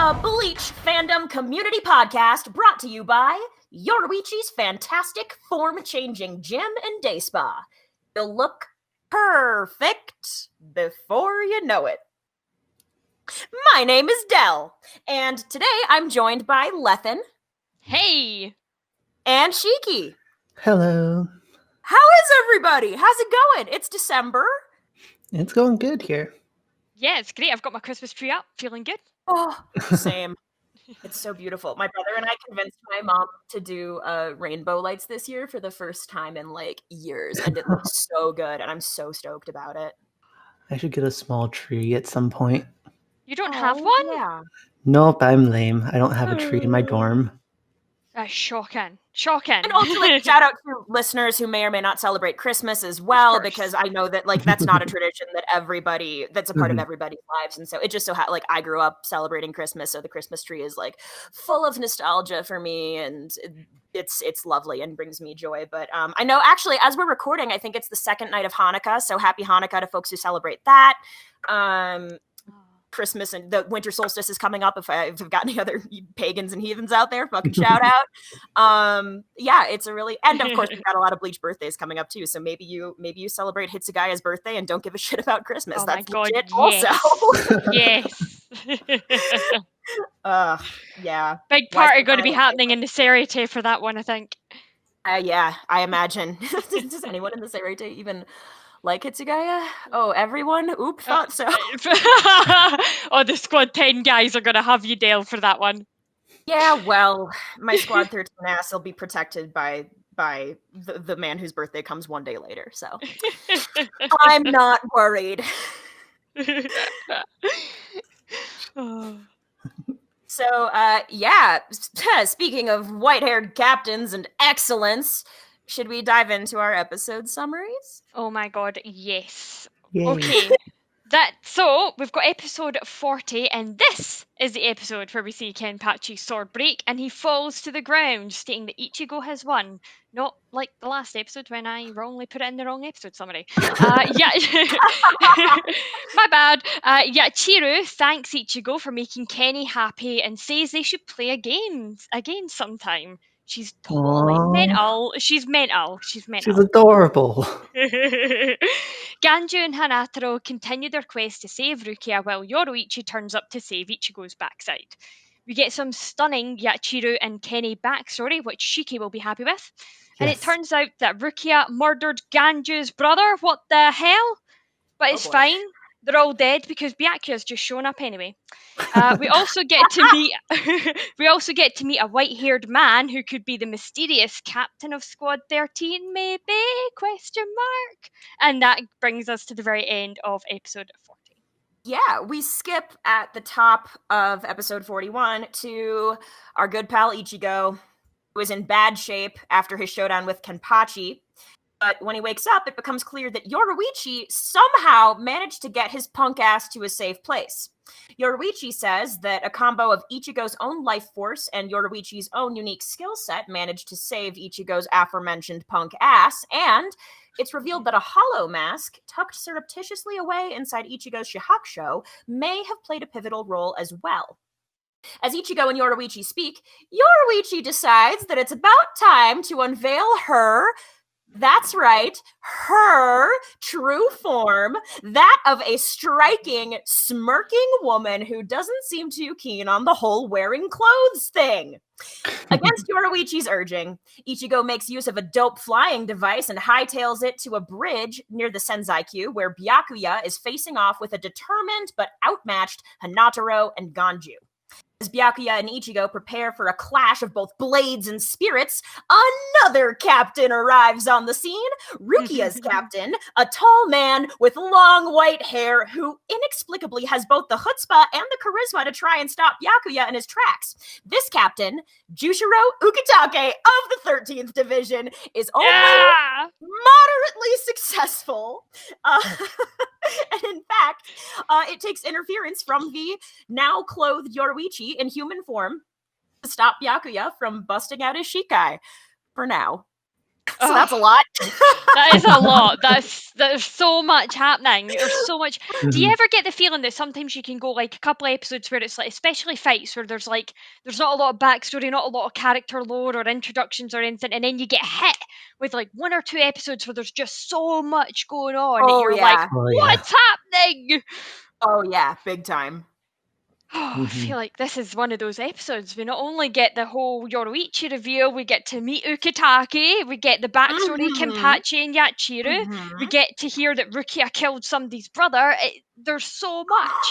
a Bleach fandom community podcast brought to you by Yoruichi's fantastic form-changing gym and day spa. You'll look perfect before you know it. My name is Del, and today I'm joined by Lethan. Hey! And Shiki. Hello. How is everybody? How's it going? It's December. It's going good here. Yeah, it's great. I've got my Christmas tree up. Feeling good. Oh, same. It's so beautiful. My brother and I convinced my mom to do rainbow lights this year for the first time in like years, and it looks so good, and I'm so stoked about it. I should get a small tree at some point. You don't have one? Yeah. Nope, I'm lame. I don't have a tree in my dorm. Shocking. Shocking. And also, like, shout out to listeners who may or may not celebrate Christmas as well, because I know that, like, that's not a tradition that that's a part of everybody's lives. And so it just like, I grew up celebrating Christmas, so the Christmas tree is, like, full of nostalgia for me, and it's lovely and brings me joy. But I know, actually, as we're recording, I think it's the second night of Hanukkah, so happy Hanukkah to folks who celebrate that. Christmas and the winter solstice is coming up. If I've got any other pagans and heathens out there, fucking shout out. Yeah, it's a really, and of course we've got a lot of Bleach birthdays coming up too. So maybe you celebrate Hitsugaya's birthday and don't give a shit about Christmas. Oh That's my God, legit yes. also. Yes. Yeah. Big party going to be happening in the Seireitei for that one, I think. Yeah, I imagine. Does anyone in the Seireitei even like Hitsugaya? Oh, everyone? Oop, thought so. Oh, the Squad 10 guys are going to have you, Dale, for that one. Yeah, well, my Squad 13 ass will be protected by the man whose birthday comes one day later, so I'm not worried. So, yeah, speaking of white-haired captains and excellence, should we dive into our episode summaries? Oh my God, yes. Yay. Okay. So we've got episode 40, and this is the episode where we see Kenpachi's sword break and he falls to the ground, stating that Ichigo has won. Not like the last episode when I wrongly put it in the wrong episode summary. Yeah, my bad. Yeah, Chiru thanks Ichigo for making Kenny happy and says they should play again sometime. She's totally mental. She's mental. She's adorable. Ganju and Hanataro continue their quest to save Rukia while Yoruichi turns up to save Ichigo's backside. We get some stunning Yachiru and Kenny backstory, which Shiki will be happy with. And it turns out that Rukia murdered Ganju's brother. What the hell? But it's fine. They're all dead because Byakuya's just shown up anyway. We also get to meet a white-haired man who could be the mysterious captain of Squad 13, maybe? ? And that brings us to the very end of episode 40. Yeah, we skip at the top of episode 41 to our good pal Ichigo, who is in bad shape after his showdown with Kenpachi. But when he wakes up, it becomes clear that Yoruichi somehow managed to get his punk ass to a safe place. Yoruichi says that a combo of Ichigo's own life force and Yoruichi's own unique skill set managed to save Ichigo's aforementioned punk ass, and it's revealed that a hollow mask, tucked surreptitiously away inside Ichigo's Shihakusho, may have played a pivotal role as well. As Ichigo and Yoruichi speak, Yoruichi decides that it's about time to unveil that's right, her true form, that of a striking, smirking woman who doesn't seem too keen on the whole wearing clothes thing. Against Yoruichi's urging, Ichigo makes use of a dope flying device and hightails it to a bridge near the Senzaikyu, where Byakuya is facing off with a determined but outmatched Hanataro and Ganju. As Byakuya and Ichigo prepare for a clash of both blades and spirits, another captain arrives on the scene. Rukia's captain, a tall man with long white hair who inexplicably has both the chutzpah and the charisma to try and stop Byakuya in his tracks. This captain, Jushiro Ukitake of the 13th Division, is only moderately successful. And in fact, it takes interference from the now clothed Yoruichi in human form to stop Byakuya from busting out his Shikai. For now. So that's a lot. That is a lot. There's so much happening. There's so much. Do you Mhm. ever get the feeling that sometimes you can go like a couple of episodes where it's like, especially fights, where there's not a lot of backstory, not a lot of character lore or introductions or anything, and then you get hit with like 1 or 2 episodes where there's just so much going on that Oh, you're like, yeah. Oh, yeah. what's happening? Oh, yeah. Big time. Oh, I Mhm. feel like this is one of those episodes. We not only get the whole Yoruichi reveal, we get to meet Ukitake, we get the backstory Mhm. Kenpachi and Yachiru, we Mhm. get to hear that Rukia killed somebody's brother. There's so much.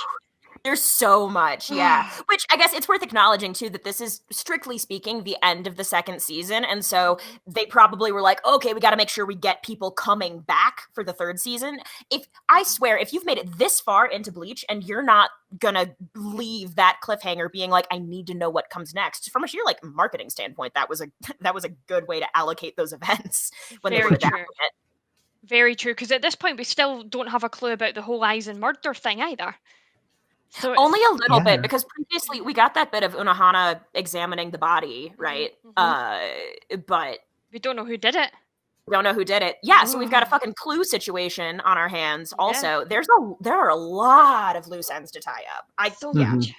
There's so much, yeah. Which I guess it's worth acknowledging too that this is strictly speaking the end of the second season, and so they probably were like, okay, we got to make sure we get people coming back for the third season. If I swear, if you've made it this far into Bleach and you're not gonna leave that cliffhanger being like, I need to know what comes next, from a sheer like marketing standpoint, that was a good way to allocate those events when they were Very adapting true. it. Very true, because at this point we still don't have a clue about the whole Aizen murder thing either. So Only it's a little bit, Yeah. because previously we got that bit of Unohana examining the body, right? But we don't know who did it. we don't know who did it. Yeah, so we've got a fucking clue situation on our hands. Yeah. Also, there are a lot of loose ends to tie up. So Yeah. much.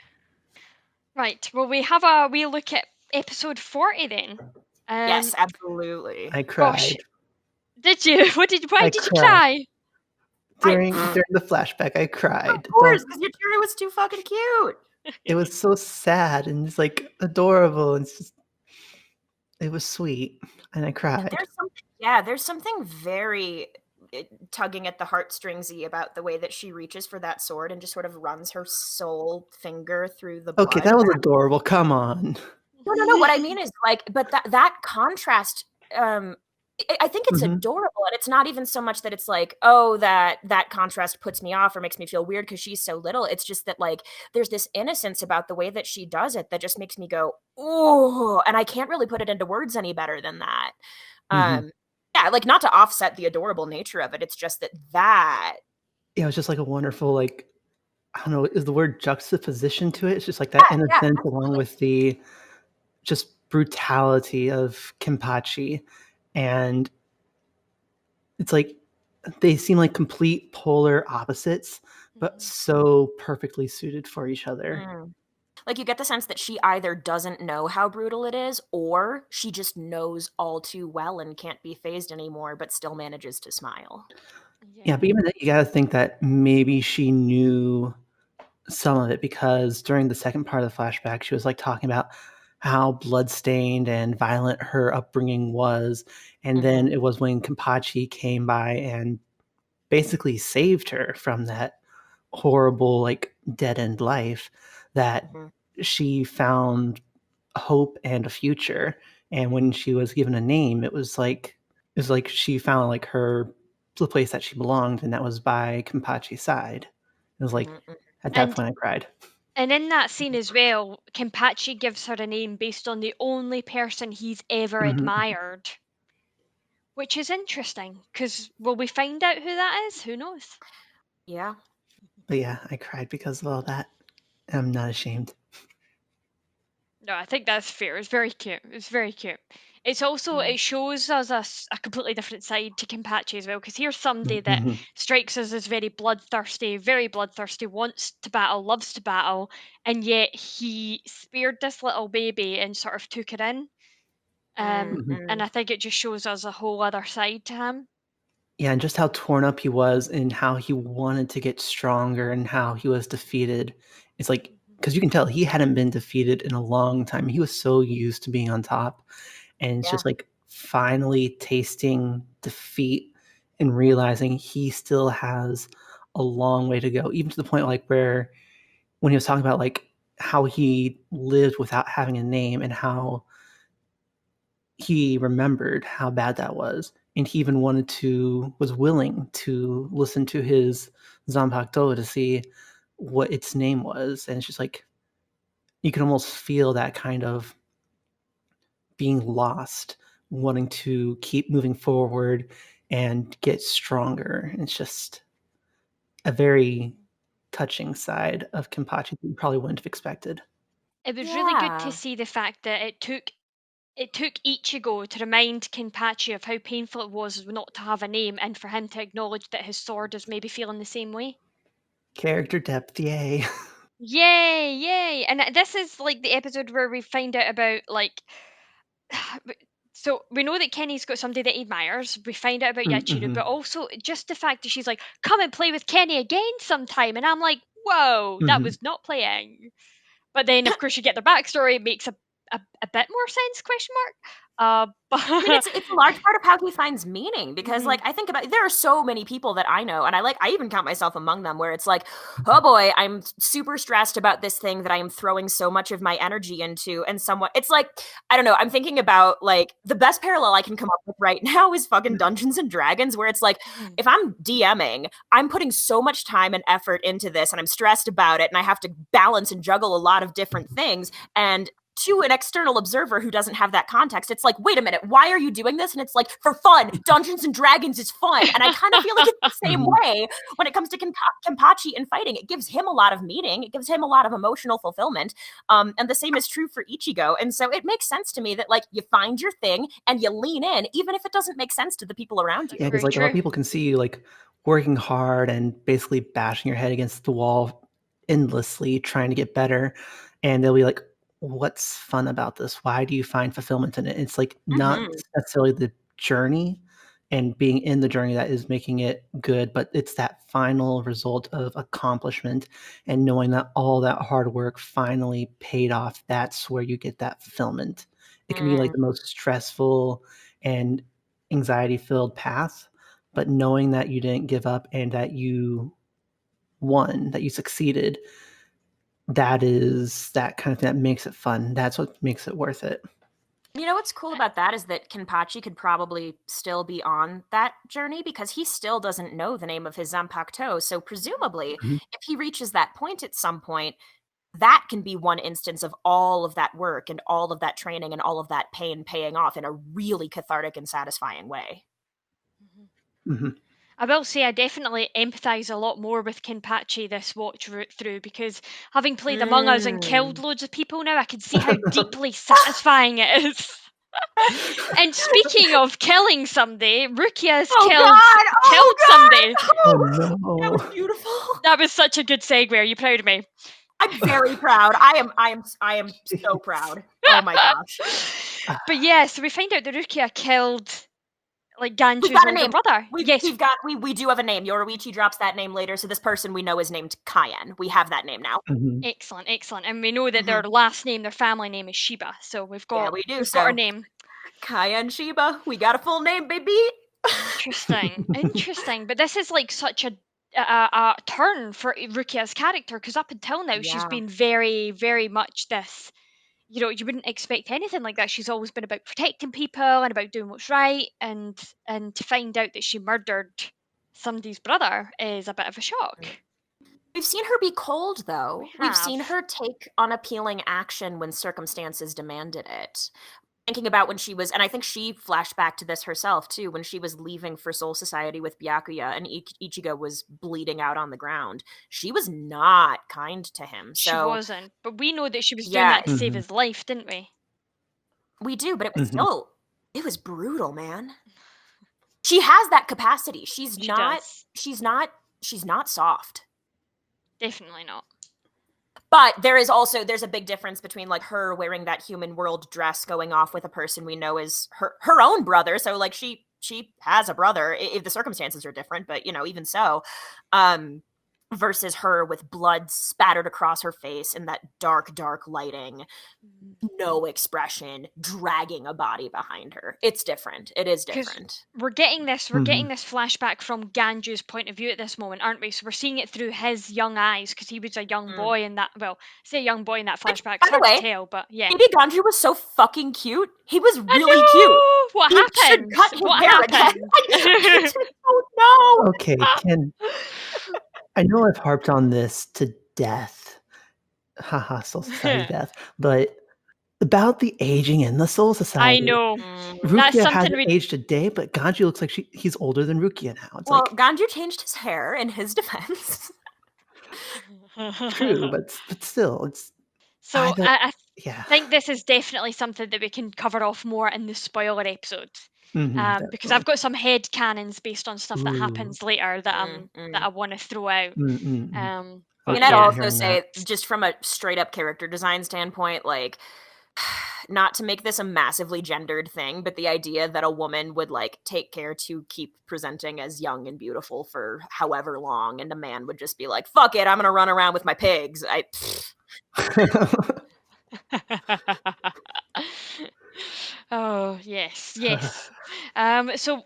Right. Well, we have a wee look at episode 40 then. Yes, absolutely. I Gosh, cried. did you? Why I did you cried. cry? During the flashback, I cried. Of course, because your cherry was too fucking cute. It was so sad and it's like adorable and it was sweet and I cried. There's something very tugging at the heartstringsy about the way that she reaches for that sword and just sort of runs her sole finger through the blood. Okay, that was adorable. Come on. No. What I mean is like, but that contrast, I think it's Mhm. adorable, and it's not even so much that it's like, oh, that contrast puts me off or makes me feel weird because she's so little. It's just that like there's this innocence about the way that she does it that just makes me go, oh, and I can't really put it into words any better than that. Mhm. Yeah, like not to offset the adorable nature of it. It's just that. Yeah, it was just like a wonderful, like, I don't know, is the word juxtaposition to it? It's just like that Yeah, innocence along absolutely. with the just brutality of Kenpachi. And it's like they seem like complete polar opposites, but so perfectly suited for each other. Mm. Like you get the sense that she either doesn't know how brutal it is, or she just knows all too well and can't be phased anymore, but still manages to smile. Yeah, but even then, you gotta think that maybe she knew some of it because during the second part of the flashback, she was like talking about how bloodstained and violent her upbringing was. And then it was when Kenpachi came by and basically saved her from that horrible, like, dead end life that she found hope and a future. And when she was given a name, it was like she found like the place that she belonged, and that was by Kenpachi's side. It was like at that And point I cried. and in that scene as well, Kenpachi gives her a name based on the only person he's ever Mhm. admired. Which is interesting, because will we find out who that is? Who knows? Yeah. But yeah, I cried because of all that. I'm not ashamed. No, I think that's fair. It's very cute. It's very cute. It's also, it shows us a completely different side to Kenpachi as well, because here's somebody that Mhm. strikes us as very bloodthirsty, wants to battle, loves to battle, and yet he spared this little baby and sort of took it in. And I think it just shows us a whole other side to him. Yeah, and just how torn up he was and how he wanted to get stronger and how he was defeated. It's like, because you can tell he hadn't been defeated in a long time. He was so used to being on top. And it's Yeah. just like finally tasting defeat and realizing he still has a long way to go, even to the point like where when he was talking about like how he lived without having a name and how he remembered how bad that was, and he even was willing to listen to his Zanpakuto to see what its name was, and it's just like you can almost feel that kind of being lost, wanting to keep moving forward and get stronger. It's just a very touching side of Kenpachi that you probably wouldn't have expected. It was really good to see the fact that it took it took Ichigo to remind Kenpachi of how painful it was not to have a name, and for him to acknowledge that his sword is maybe feeling the same way. Character depth, yay. Yay, yay. And this is like the episode where we find out about like so we know that Kenny's got somebody that he admires. We find out about Yachiru, but also just the fact that she's like, come and play with Kenny again sometime. And I'm like, whoa, that was not playing. But then, of course, you get their backstory. It makes a bit more sense, question mark. But I mean, it's a large part of how he finds meaning, because like I think about, there are so many people that I know, and I even count myself among them, where it's like, oh boy, I'm super stressed about this thing that I am throwing so much of my energy into, and somewhat it's like, I don't know, I'm thinking about like the best parallel I can come up with right now is fucking Dungeons and Dragons, where it's like, if I'm DMing, I'm putting so much time and effort into this, and I'm stressed about it, and I have to balance and juggle a lot of different things, and to an external observer who doesn't have that context, it's like, wait a minute, why are you doing this? And it's like, for fun. Dungeons and Dragons is fun. And I kind of feel like it's the same way when it comes to Kenpachi and fighting. It gives him a lot of meaning. It gives him a lot of emotional fulfillment. And the same is true for Ichigo. And so it makes sense to me that like you find your thing and you lean in, even if it doesn't make sense to the people around you. Yeah, because like a lot of people can see you like working hard and basically bashing your head against the wall endlessly trying to get better. And they'll be like, what's fun about this? Why do you find fulfillment in it? It's like not necessarily the journey and being in the journey that is making it good, but it's that final result of accomplishment and knowing that all that hard work finally paid off. That's where you get that fulfillment. It can be like the most stressful and anxiety-filled path, but knowing that you didn't give up and that you won, that you succeeded, that is that kind of thing that makes it fun. That's what makes it worth it. You know what's cool about that is that Kenpachi could probably still be on that journey because he still doesn't know the name of his Zanpakuto. So presumably, if he reaches that point at some point, that can be one instance of all of that work and all of that training and all of that pain paying off in a really cathartic and satisfying way. I will say I definitely empathise a lot more with Kenpachi this watch through, because having played Among Us and killed loads of people now, I can see how deeply satisfying it is. And speaking of killing somebody, Rukia's killed somebody. Oh no. That was beautiful. That was such a good segue. Are you proud of me? I'm very proud. I am so proud. Oh my gosh. But yeah, so we find out that Rukia killed like Ganju's older brother. We do have a name. Yoruichi drops that name later, so this person we know is named Cayenne. We have that name now. Excellent. And we know that their last name, their family name is Shiba. So we've got got our name. Cayenne Shiba. We got a full name, baby. Interesting. But this is like such a turn for Rukia's character, because up until now she's been very, very much this, you know, you wouldn't expect anything like that. She's always been about protecting people and about doing what's right, and to find out that she murdered somebody's brother is a bit of a shock. We've seen her be cold, though. We've seen her take unappealing action when circumstances demanded it. Thinking about when she was, and I think she flashed back to this herself too, when she was leaving for Soul Society with Byakuya and Ichigo was bleeding out on the ground. She was not kind to him. So, she wasn't, but we know that she was doing that to save his life, didn't we? We do, but it was still, it was brutal, man. She has that capacity. She's not soft. Definitely not. But there's a big difference between like her wearing that human world dress going off with a person we know is her own brother. So like she has a brother, if the circumstances are different, but you know, even so, versus her with blood spattered across her face in that dark lighting, no expression, dragging a body behind her. It's different. It is different. We're getting this flashback from Ganju's point of view at this moment, aren't we? So we're seeing it through his young eyes, because he was a young boy in that, well, say a young boy in that flashback. It's hard to tell, but yeah. Maybe Ganju was so fucking cute. He was really cute. What happened? What happened? Oh no. Okay, I know I've harped on this to death. Haha, Soul Society death. But about the aging in the Soul Society. I know. Rukia hasn't aged a day, but Ganju looks like he's older than Rukia now. It's Ganju changed his hair in his defense. True, but still, it's... So Yeah. I think this is definitely something that we can cover off more in the spoiler episode. Because I've got some head canons based on stuff that happens later that that I want to throw out. And Okay, I'd yeah, also hearing say, that. just from a straight up character design standpoint, like, not to make this a massively gendered thing, but the idea that a woman would like take care to keep presenting as young and beautiful for however long, and a man would just be like, "Fuck it, I'm gonna run around with my pigs." Oh, yes. So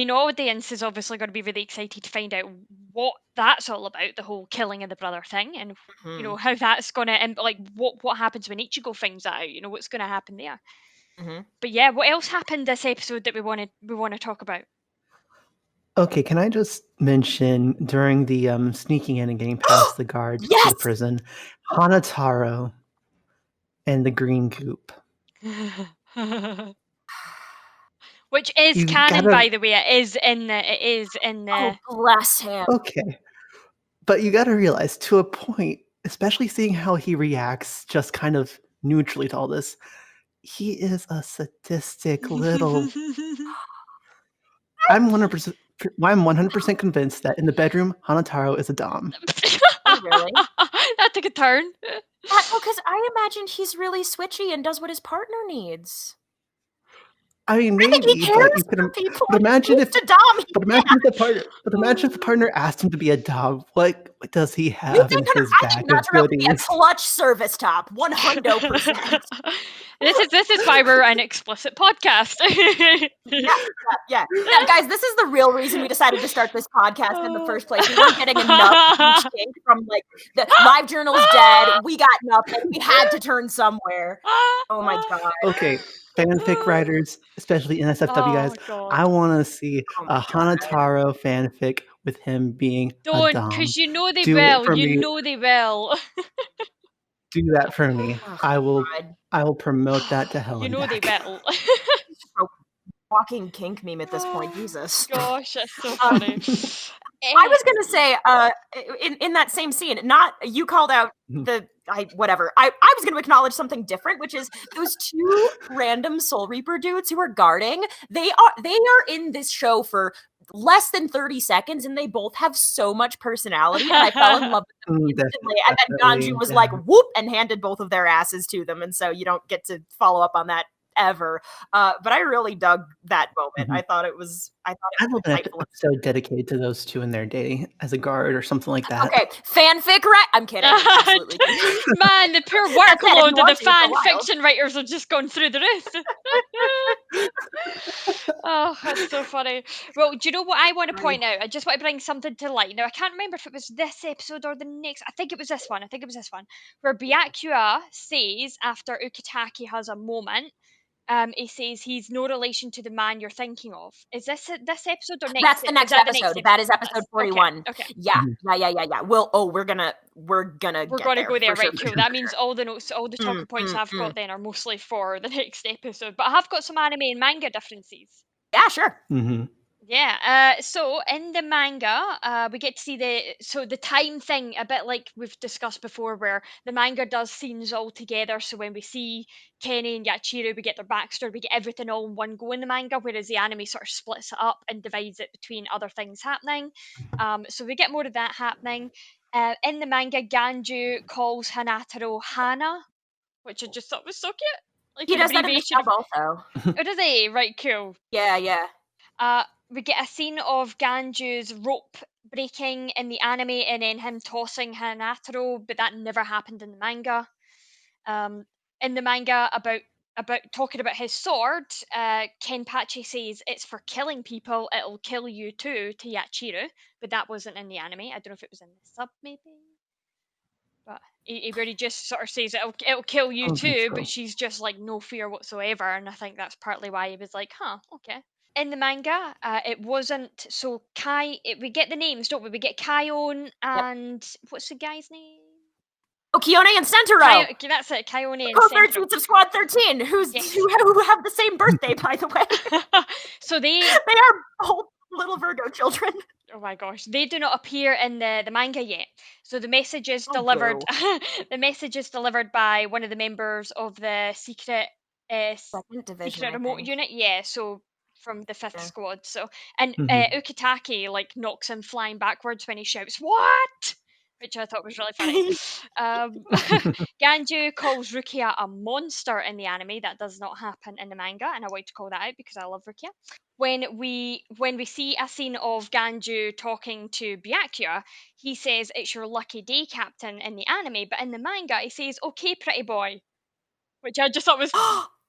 audience is obviously going to be really excited to find out what that's all about, the whole killing of the brother thing, and how that's going to, like, what happens when Ichigo finds that out. What's going to happen there. But yeah, what else happened this episode that we want to talk about? Okay, can I just mention during the sneaking in and getting past the guards to the prison, Hanataro and the green goop. Which is canon, by the way. It is in the. Oh, bless him. Okay, but you got to realize, to a point, especially seeing how he reacts just kind of neutrally to all this, he is a sadistic little. I'm 100% convinced that in the bedroom, Hanataro is a dom. Oh, really? That took a turn. Well, because I imagine he's really switchy and does what his partner needs. I mean, maybe, I think he cares for people. But imagine if imagine if the partner asked him to be a dom. What does he have in his bag of goodies? Be a clutch service top, 100%. This is why we're an explicit podcast. Yeah, guys, this is the real reason we decided to start this podcast in the first place. We weren't getting enough from like the live journal's dead. We got nothing. We had to turn somewhere. Oh my god. Okay. Fanfic writers, especially NSFW guys, I want to see a Hanataro fanfic with him being a dom. Don't, because they will. They will. Do that for me. I will promote that to hell and back. They will. Walking kink meme at this point, Jesus. Gosh, that's so funny. I was gonna say, in that same scene, not you called out whatever. I was gonna acknowledge something different, which is those two random Soul Reaper dudes who are guarding. They are in this show for less than 30 seconds, and they both have so much personality, and I fell in love with them instantly. And then Ganju was like, whoop, and handed both of their asses to them, and so you don't get to follow up on that ever. But I really dug that moment. I thought it was I'd love an episode dedicated to those two in their day as a guard or something like that. Okay, fanfic, right? I'm kidding. Absolutely kidding. Man, the poor workload of the fan fiction writers have just gone through the roof. Oh, that's so funny. Well, do you know what I want to point out? I just want to bring something to light. Now, I can't remember if it was this episode or the next. I think it was this one. Where Byakuya says, after Ukitake has a moment, he says he's no relation to the man you're thinking of. Is this episode or next? That's the next episode. That is episode 41. Okay. Yeah. We're gonna go there, right? Sure. Cool. That means all the notes, all the talking points I've got then are mostly for the next episode. But I have got some anime and manga differences. Yeah, sure. Yeah, so in the manga, we get to see the time thing, a bit like we've discussed before, where the manga does scenes all together. So when we see Kenny and Yachiru, we get their backstory, we get everything all in one go in the manga, whereas the anime sort of splits it up and divides it between other things happening. So we get more of that happening. In the manga, Ganju calls Hanataro Hana, which I just thought was so cute. Like, he does that in the sub also. Oh, does he? Right, cool. Yeah. We get a scene of Ganju's rope breaking in the anime and then him tossing Hanataro, but that never happened in the manga. In the manga, about talking about his sword, Kenpachi says it's for killing people, it'll kill you too, to Yachiru, but that wasn't in the anime. I don't know if it was in the sub, maybe. But he really just sort of says it'll kill you too, but she's just like no fear whatsoever, and I think that's partly why he was like, okay. In the manga, it wasn't so we get the names, don't we? We get Kaion and what's the guy's name? Oh, Kione and Sentaro. That's it, Kaione and Co-13s of Squad 13, who have the same birthday, by the way. So they are both little Virgo children. Oh my gosh, they do not appear in the manga yet. So the message is delivered. The message is delivered by one of the members of the secret Second division, secret I remote think. unit. Yeah, so from the 5th Yeah. squad. So and Mhm. Ukitake like knocks him flying backwards when he shouts "What?" which I thought was really funny. Ganju calls Rukia a monster in the anime. That does not happen in the manga, and I want to call that out because I love Rukia. When we see a scene of Ganju talking to Byakuya, he says it's your lucky day, Captain, in the anime, but in the manga he says okay, pretty boy, which I just thought was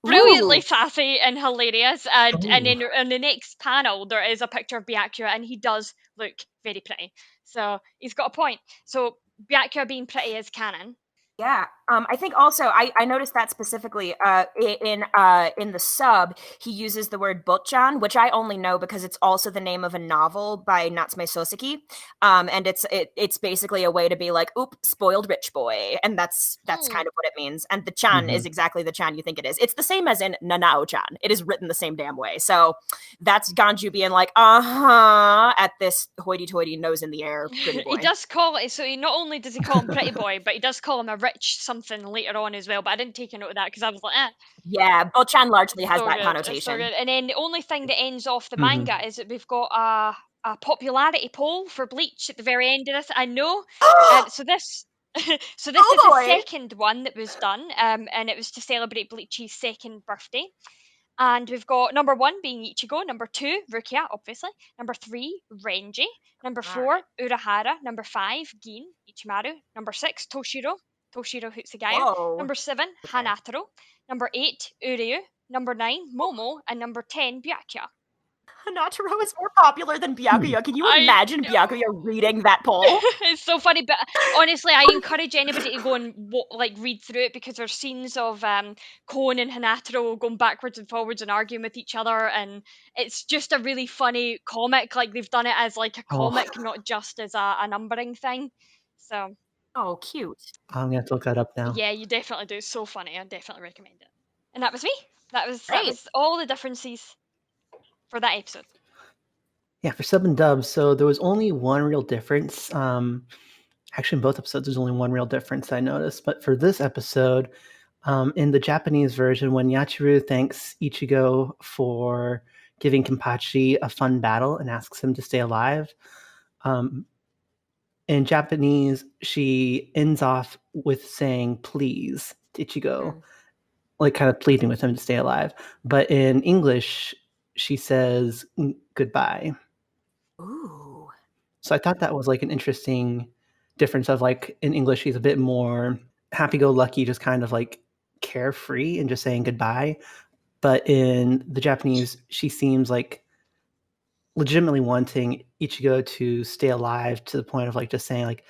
brilliantly Ooh. sassy and hilarious. And then Oh. in the next panel there is a picture of Byakuya and he does look very pretty. So he's got a point. So Byakuya being pretty is canon. Yeah, I think also I noticed that specifically in the sub he uses the word botchan, which I only know because it's also the name of a novel by Natsume Soseki, and it's basically a way to be like, "Oop, spoiled rich boy," and that's kind of what it means. And the chan is exactly the chan you think it is. It's the same as in Nanao-chan. It is written the same damn way. So that's Ganju being like, at this hoity-toity nose in the air pretty boy. He does call it, so he not only does he call him pretty boy, but he does call him a rich something later on as well. But I didn't take a note of that because I was like, eh. Yeah, botchan largely has So that good, connotation. so good. And then the only thing that ends off the manga is that we've got a popularity poll for Bleach at the very end of this. I know. So this so this is the second one that was done, and it was to celebrate Bleach's second birthday. And we've got number 1 being Ichigo, number 2 Rukia, obviously, number 3 Renji, number 4 Urahara, number 5 Gin Ichimaru, number 6 Toshiro Hootsugayo, Whoa. number 7 Hanataro, number 8 Uryu, number 9 Momo, and number 10 Byakuya. Hanataro is more popular than Byakuya. Can you imagine Byakuya reading that poll? It's so funny, but honestly, I encourage anybody to go and read through it because there's scenes of Kon and Hanataro going backwards and forwards and arguing with each other, and it's just a really funny comic. Like they've done it as like a comic, not just as a numbering thing. So. Oh, cute. I'm gonna have to look that up now. Yeah, you definitely do. It's so funny. I definitely recommend it. And that was me. That was Great. all the differences for that episode. Yeah, for sub and dub, so there was only one real difference. Actually, in both episodes, there's only one real difference I noticed. But for this episode, in the Japanese version, when Yachiru thanks Ichigo for giving Kenpachi a fun battle and asks him to stay alive, in Japanese, she ends off with saying please to Ichigo, like kind of pleading with him to stay alive. But in English, she says goodbye. Ooh. So I thought that was like an interesting difference of like in English, she's a bit more happy-go-lucky, just kind of like carefree and just saying goodbye. But in the Japanese, she seems like legitimately wanting Ichigo to stay alive to the point of like just saying like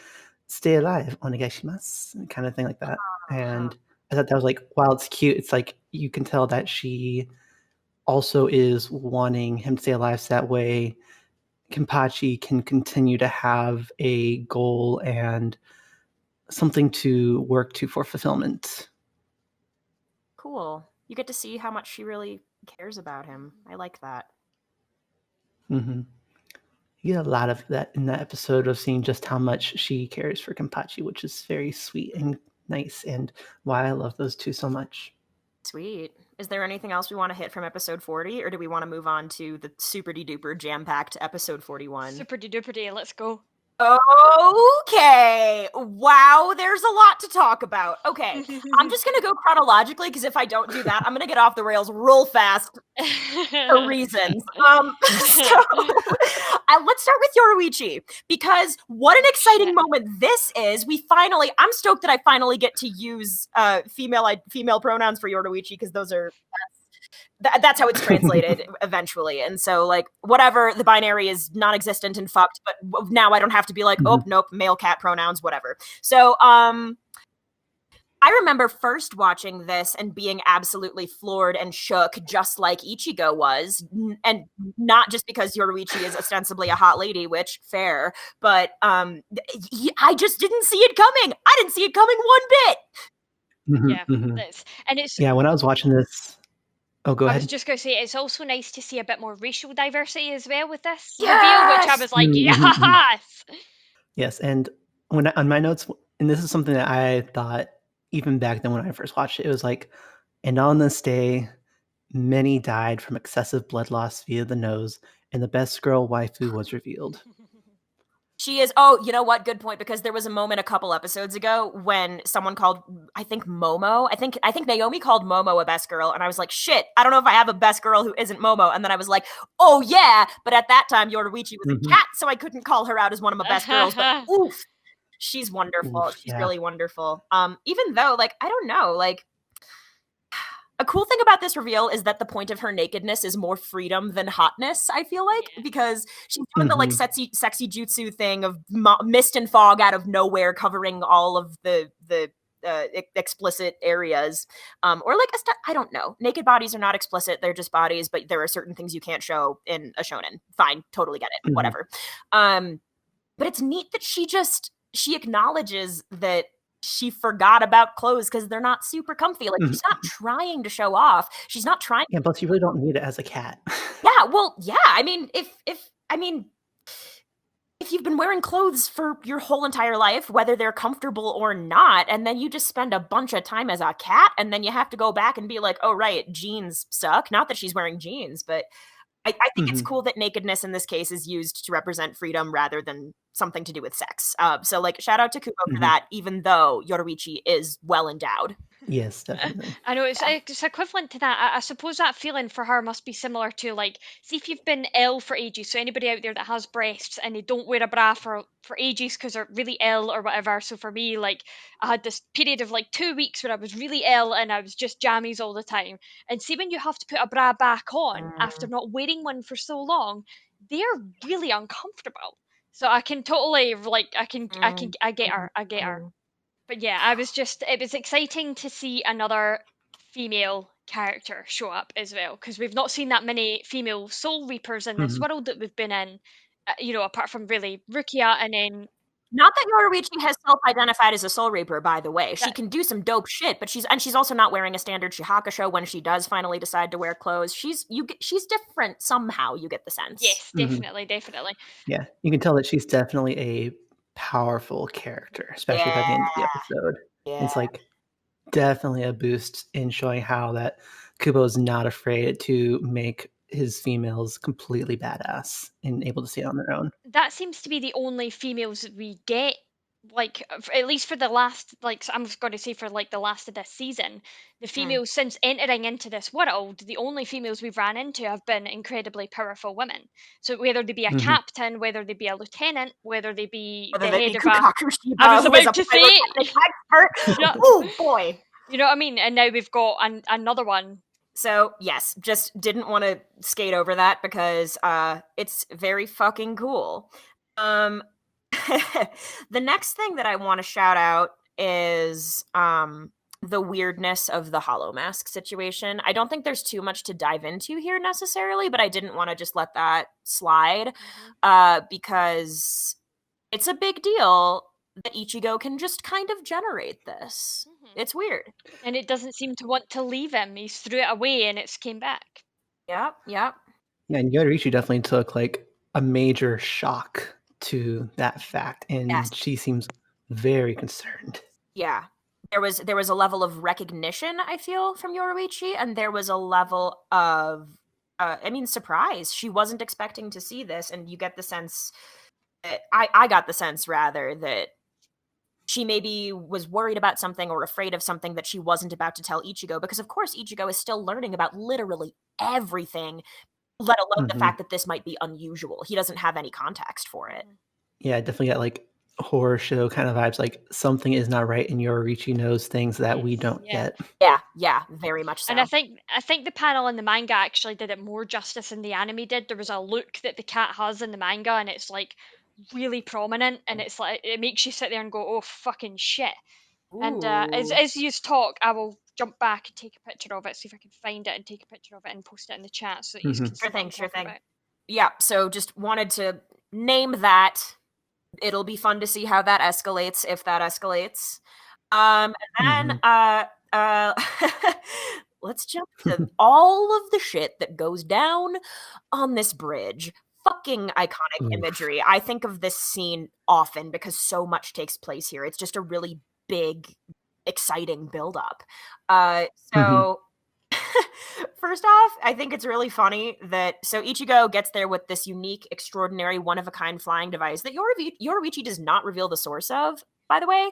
stay alive, onegaishimasu, kind of thing like that. And I thought that was like, while it's cute, it's like you can tell that she also is wanting him to stay alive so that way Kenpachi can continue to have a goal and something to work to for fulfillment. Cool. You get to see how much she really cares about him. I like that. Mm-hmm. You get a lot of that in that episode of seeing just how much she cares for Kenpachi, which is very sweet and nice, and why I love those two so much. Sweet. Is there anything else we want to hit from episode 40, or do we want to move on to the super-de-duper jam-packed episode 41? Super-de-duper-de, let's go. Okay. Wow, there's a lot to talk about. Okay, I'm just gonna go chronologically because if I don't do that, I'm gonna get off the rails real fast for reasons. So let's start with Yoruichi because what an exciting moment this is. I'm stoked that I finally get to use female pronouns for Yoruichi because those are that's how it's translated eventually. And so like whatever, the binary is non-existent and fucked, but now I don't have to be like, oh nope, male cat pronouns, whatever. So I remember first watching this and being absolutely floored and shook, just like Ichigo was, and not just because Yoruichi is ostensibly a hot lady, which fair, but I just didn't see it coming. I didn't see it coming one bit. Yeah, and it's when I was watching this. Oh, go I ahead. was just going to say, it's also nice to see a bit more racial diversity as well with this Yes! reveal, which I was like, Mhm. yes! Yes, and on my notes, and this is something that I thought even back then when I first watched it, it was like, and on this day, many died from excessive blood loss via the nose, and the best girl waifu was revealed. She is. Oh, you know what? Good point. Because there was a moment a couple episodes ago when someone called, I think Momo. I think Naomi called Momo a best girl, and I was like, shit. I don't know if I have a best girl who isn't Momo. And then I was like, oh yeah. But at that time, Yoruichi was a cat, so I couldn't call her out as one of my best girls. But oof, she's wonderful. Oof, She's yeah. really wonderful. Even though, like, I don't know, like. A cool thing about this reveal is that the point of her nakedness is more freedom than hotness, I feel like, because she's doing the like sexy jutsu thing of mist and fog out of nowhere covering all of the explicit areas. Or like, I don't know. Naked bodies are not explicit. They're just bodies, but there are certain things you can't show in a shonen. Fine. Totally get it. Whatever. But it's neat that she acknowledges that she forgot about clothes because they're not super comfy. Like, she's not trying to show off. She's not trying. Yeah, but you really don't need it as a cat. Yeah, well, yeah. I mean, if you've been wearing clothes for your whole entire life, whether they're comfortable or not, and then you just spend a bunch of time as a cat, and then you have to go back and be like, oh, right, jeans suck. Not that she's wearing jeans, but I think it's cool that nakedness in this case is used to represent freedom rather than something to do with sex. So, like, shout out to Kubo for that, even though Yoruichi is well endowed. Yes, definitely. I know it's equivalent to that. I suppose that feeling for her must be similar to, like, see if you've been ill for ages. So anybody out there that has breasts and they don't wear a bra for ages because they're really ill or whatever. So for me, like, I had this period of like 2 weeks where I was really ill and I was just jammies all the time. And see, when you have to put a bra back on after not wearing one for so long, they're really uncomfortable. So I can totally, like, I get her. But yeah, it was exciting to see another female character show up as well, because we've not seen that many female soul reapers in this world that we've been in, apart from really Rukia, and then not that Yoruichi has self-identified as a soul reaper, by the way. She can do some dope shit, but she's also not wearing a standard Shihaka when she does finally decide to wear clothes. She's different somehow, you get the sense. Yes, definitely. Yeah, you can tell that she's definitely a powerful character, especially by the end of the episode. Yeah. It's like definitely a boost in showing how that Kubo's not afraid to make his females completely badass and able to see it on their own. That seems to be the only females that we get, like, at least for the last, like, I'm going to say for like the last of this season, the females since entering into this world, the only females we've ran into have been incredibly powerful women. So whether they be a captain, whether they be a lieutenant, whether they be the head of a, I was about to say, yeah. Oh boy, you know what I mean? And now we've got another one. So, yes, just didn't want to skate over that because it's very fucking cool. The next thing that I want to shout out is the weirdness of the hollow mask situation. I don't think there's too much to dive into here necessarily, but I didn't want to just let that slide because it's a big deal that Ichigo can just kind of generate this. It's weird. And it doesn't seem to want to leave him. He's threw it away and it's came back. Yep. Yeah, and Yoruichi definitely took like a major shock to that fact, and she seems very concerned. Yeah. There was a level of recognition, I feel, from Yoruichi, and there was a level of surprise. She wasn't expecting to see this, and you get the sense that I got the sense rather that she maybe was worried about something or afraid of something that she wasn't about to tell Ichigo, because of course Ichigo is still learning about literally everything, let alone the fact that this might be unusual. He doesn't have any context for it. Yeah, I definitely got like horror show kind of vibes, like something is not right and Yoruichi knows things that we don't yet. Yeah, very much so. And I think the panel in the manga actually did it more justice than the anime did. There was a look that the cat has in the manga, and it's like really prominent, and it's like it makes you sit there and go, oh fucking shit. Ooh. And as you talk, I will jump back and take a picture of it, see if I can find it and take a picture of it and post it in the chat so that you can see sure thing. Yeah, so just wanted to name that. It'll be fun to see how that escalates, if that escalates. And then let's jump to all of the shit that goes down on this bridge. Fucking iconic imagery. I think of this scene often because so much takes place here. It's just a really big, exciting buildup. So first off, I think it's really funny that Ichigo gets there with this unique, extraordinary, one-of-a-kind flying device that Yoruichi does not reveal the source of, by the way.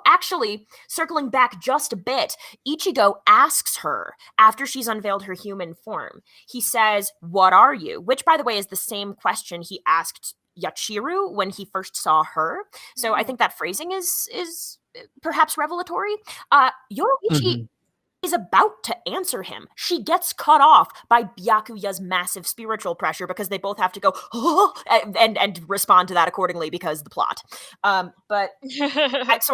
Actually, circling back just a bit, Ichigo asks her after she's unveiled her human form. He says, "What are you?" Which, by the way, is the same question he asked Yachiru when he first saw her. So I think that phrasing is perhaps revelatory. Yoruichi is about to answer him. She gets cut off by Byakuya's massive spiritual pressure because they both have to go and respond to that accordingly because the plot. So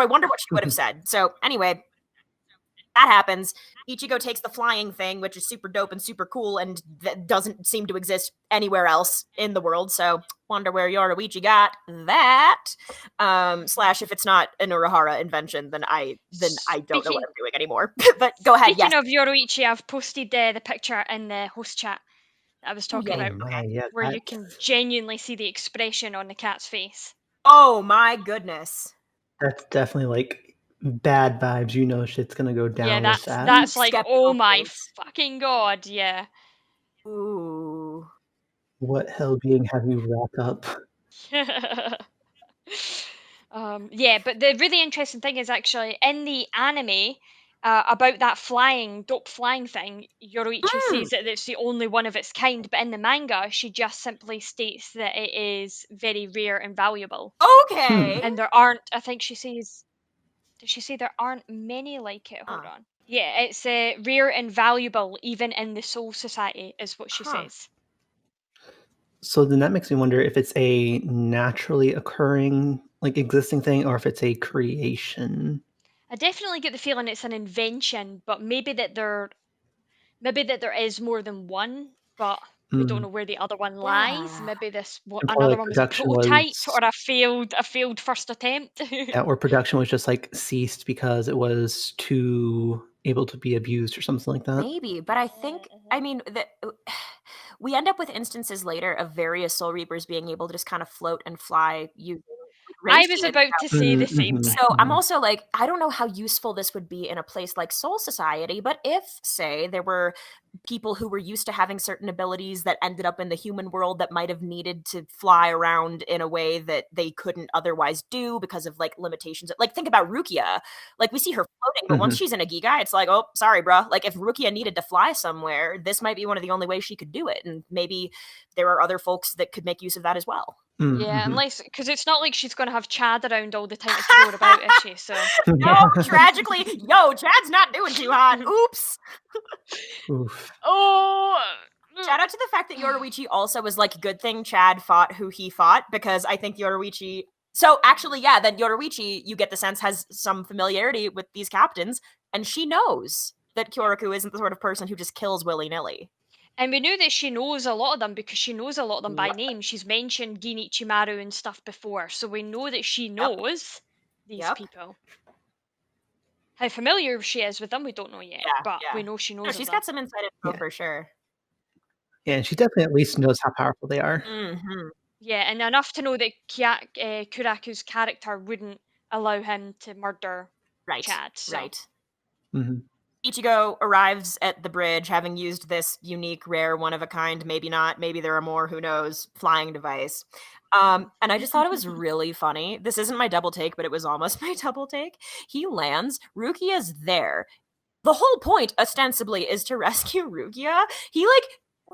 I wonder what she would have said. So anyway, that happens. Ichigo takes the flying thing, which is super dope and super cool, and that doesn't seem to exist anywhere else in the world. So wonder where Yoruichi got that. Slash, if it's not an Urahara invention, then I don't know what I'm doing anymore. But go ahead. Speaking of Yoruichi, I've posted the picture in the host chat that I was talking about, where you can genuinely see the expression on the cat's face. Oh my goodness. That's definitely like bad vibes. You know shit's gonna go down with that. That's like, oh my fucking god, yeah. Ooh. What hell being have you wrapped up? Yeah, but the really interesting thing is actually in the anime about that dope flying thing, Yoruichi says that it's the only one of its kind, but in the manga, she just simply states that it is very rare and valuable. Okay. And there aren't, I think she says, did she say there aren't many like it? Hold on. Yeah, it's rare and valuable even in the Soul Society, is what she says. So then that makes me wonder if it's a naturally occurring, like existing thing, or if it's a creation. I definitely get the feeling it's an invention, but maybe that there is more than one, but we don't know where the other one lies. Maybe another one was a prototype or a failed first attempt. Yeah, or production was just like ceased because it was too able to be abused or something like that. Maybe, but I think, I mean, we end up with instances later of various Soul Reapers being able to just kind of float and fly using I was about to say the same thing. So I'm also like, I don't know how useful this would be in a place like Soul Society, but if, say, there were people who were used to having certain abilities that ended up in the human world that might have needed to fly around in a way that they couldn't otherwise do because of like limitations. Like think about Rukia. Like we see her floating, but once she's in a Giga, it's like, oh, sorry, bro. Like if Rukia needed to fly somewhere, this might be one of the only ways she could do it. And maybe there are other folks that could make use of that as well. Yeah, unless, because it's not like she's going to have Chad around all the time to throw her about, is she? So no, tragically, Chad's not doing too hot. Oops. Oof. Oh. Shout out to the fact that Yoruichi also was like, good thing Chad fought who he fought, because I think Yoruichi. So actually, yeah, then Yoruichi, you get the sense, has some familiarity with these captains, and she knows that Kyoraku isn't the sort of person who just kills willy-nilly. And we knew that she knows a lot of them because she knows a lot of them by name. She's mentioned Ginichimaru and stuff before, so we know that she knows these people. How familiar she is with them, we don't know yet, but we know she knows them. She's got some inside info for sure. Yeah, and she definitely at least knows how powerful they are. Yeah, and enough to know that Kuraku's character wouldn't allow him to murder Chad. So. Right. Ichigo arrives at the bridge having used this unique, rare, one-of-a-kind, maybe not, maybe there are more, who knows, flying device. And I just thought it was really funny. This isn't my double take, but it was almost my double take. He lands, Rukia's there. The whole point, ostensibly, is to rescue Rukia. He, like,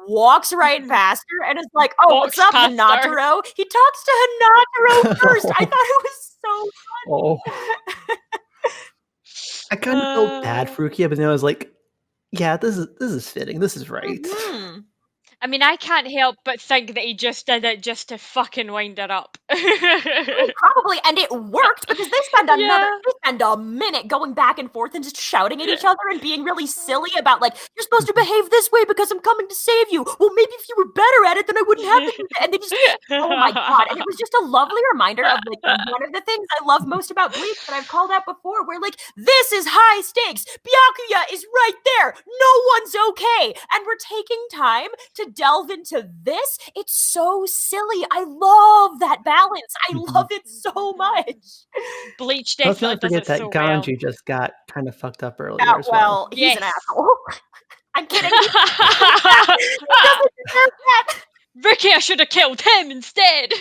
walks right past her and is like, oh, what's up, Hanataro? He talks to Hanataro first. I thought it was so funny. I kind of felt bad for Rukia, but then I was like, yeah, this is fitting. This is right. I mean, I can't help but think that he just did it just to fucking wind her up. Probably, and it worked because they spend a minute going back and forth and just shouting at each other and being really silly about like, you're supposed to behave this way because I'm coming to save you. Well, maybe if you were better at it, then I wouldn't have to do that. And they just, oh my god! And it was just a lovely reminder of like one of the things I love most about Bleach that I've called out before, where like this is high stakes. Byakuya is right there. No one's okay, and we're taking time to delve into this. It's so silly. I love that balance. I love it so much. Bleach Let's definitely not does forget it that so well. Ganju just got kind of fucked up earlier as well. He's an Yes. asshole. I'm kidding. He doesn't deserve that. Rukia should have killed him instead.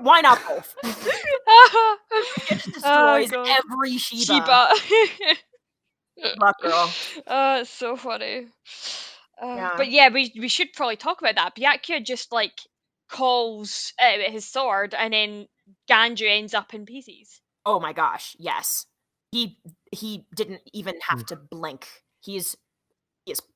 Why not both? It just destroys God. every Shiba. Luck girl. It's so funny. Yeah. But yeah, we should probably talk about that. Byakuya just like calls his sword, and then Ganju ends up in pieces. Oh my gosh, yes. He didn't even have to blink. He is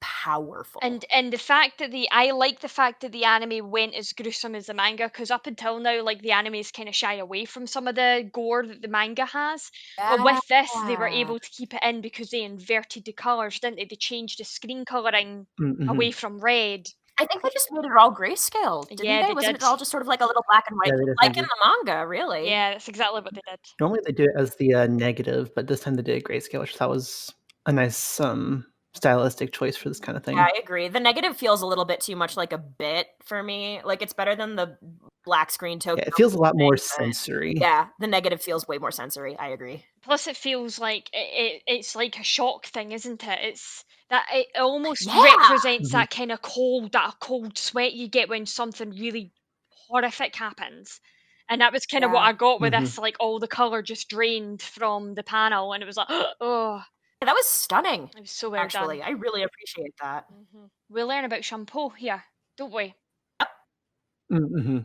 powerful. And the fact that I like the fact that the anime went as gruesome as the manga, because up until now, like, the anime is kind of shy away from some of the gore that the manga has. But with this, they were able to keep it in because they inverted the colours, didn't they? They changed the screen colouring away from red. I think they just made it all grayscale, didn't Yeah, they? they Wasn't did. it all just sort of like a little black and white, Yeah, they like definitely in the manga, really? Yeah, that's exactly what they did. Normally they do it as the negative, but this time they did a grayscale, which I thought was a nice stylistic choice for this kind of thing. Yeah, I agree. The negative feels a little bit too much like a bit for me. Like, it's better than the black screen token. Yeah, it feels a lot more sensory. Yeah, the negative feels way more sensory. I agree. Plus, it feels like it's like a shock thing, isn't it? It's that it almost Yeah! represents that kind of cold sweat you get when something really horrific happens. And that was kind of what I got with this, like all the colour just drained from the panel, and it was like, oh. Yeah, that was stunning. It was so well actually. done. I really appreciate that. We learn about shampoo here, don't we? And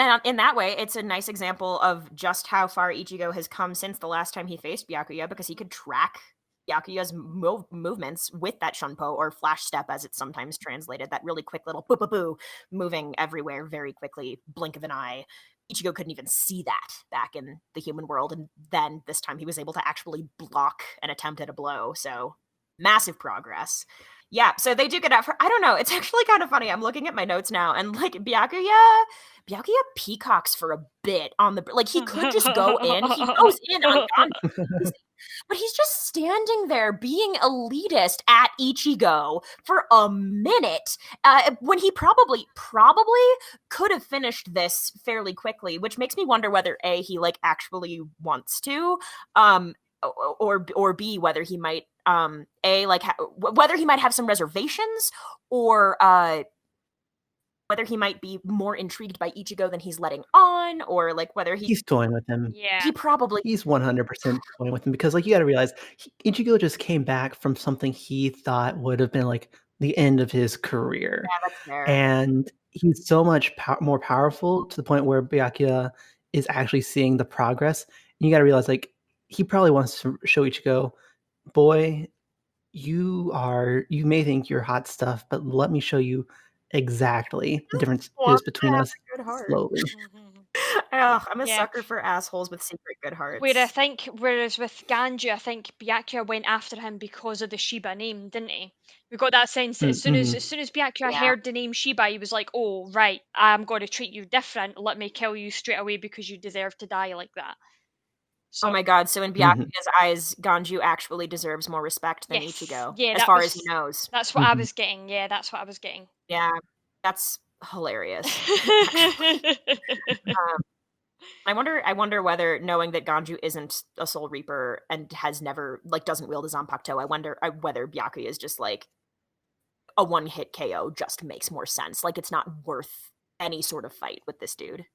then in that way, it's a nice example of just how far Ichigo has come since the last time he faced Byakuya, because he could track Byakuya's movements with that shunpo, or flash step as it's sometimes translated, that really quick little boo-boo-boo moving everywhere very quickly, blink of an eye. Ichigo couldn't even see that back in the human world, and then this time he was able to actually block an attempt at a blow, so massive progress. Yeah, so they do get out for, I don't know, it's actually kind of funny. I'm looking at my notes now, and like Byakuya peacocks for a bit on the, like, he could just go in. He goes in on Ganju, but he's just standing there being elitist at Ichigo for a minute, when he probably could have finished this fairly quickly, which makes me wonder whether A, he like actually wants to, or B, whether he might whether he might have some reservations, or whether he might be more intrigued by Ichigo than he's letting on, or like whether he's toying with him. Yeah, he's 100% toying with him, because like you got to realize Ichigo just came back from something he thought would have been like the end of his career. Yeah, that's fair. And he's so much more powerful, to the point where Byakuya is actually seeing the progress. And you got to realize, like, he probably wants to show Ichigo, boy, you may think you're hot stuff, but let me show you exactly the difference is between us slowly. I'm a sucker for assholes with secret good hearts. Whereas with Ganju, I think Byakuya went after him because of the Shiba name, didn't he? We got that sense that as soon as Byakuya heard the name Shiba, he was like, oh, right, I'm going to treat you different. Let me kill you straight away because you deserve to die like that. So, oh my god, so in Byakuya's eyes, Ganju actually deserves more respect than Ichigo, as far as he knows. That's what I was getting. Yeah, that's what I was getting. Yeah, that's hilarious. I wonder whether, knowing that Ganju isn't a Soul Reaper and has never, like, doesn't wield a Zanpakuto, I wonder whether Byakuya is just like a one-hit KO just makes more sense. Like, it's not worth any sort of fight with this dude.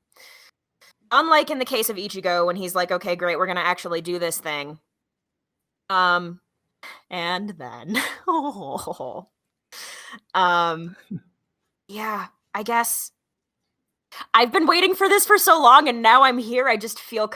Unlike in the case of Ichigo, when he's like, okay, great, we're gonna actually do this thing. And then, yeah, I guess I've been waiting for this for so long, and now I'm here. I just feel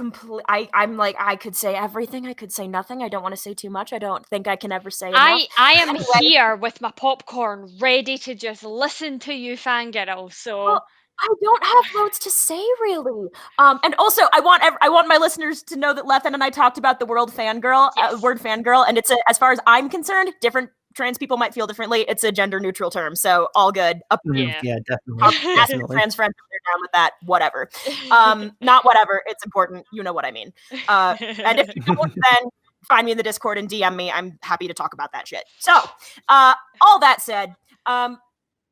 I'm like, I could say everything. I could say nothing. I don't want to say too much. I don't think I can ever say enough. I am here with my popcorn, ready to just listen to you fangirl. So. Well, I don't have loads to say, really. And also, I want my listeners to know that Lethan and I talked about the word fangirl, and it's as far as I'm concerned, different trans people might feel differently. It's a gender neutral term, so all good. Yeah, definitely. Definitely. Trans friends, if they're down with that, whatever. Not whatever. It's important. You know what I mean. And if you don't, then find me in the Discord and DM me. I'm happy to talk about that shit. So, all that said,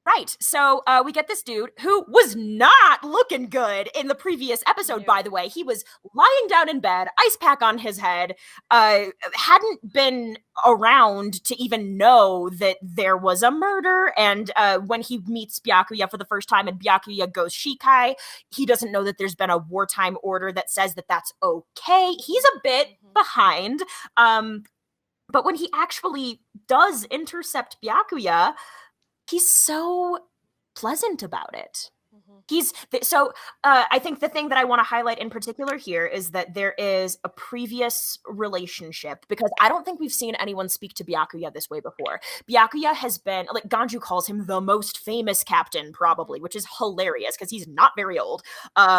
right, so we get this dude who was not looking good in the previous episode, by the way. He was lying down in bed, ice pack on his head, hadn't been around to even know that there was a murder, and when he meets Byakuya for the first time and Byakuya goes Shikai, he doesn't know that there's been a wartime order that says that that's okay. He's a bit behind, but when he actually does intercept Byakuya, he's so pleasant about it. I think the thing that I want to highlight in particular here is that there is a previous relationship, because I don't think we've seen anyone speak to Byakuya this way before. Byakuya has been, like, Ganju calls him the most famous captain, probably, which is hilarious because he's not very old.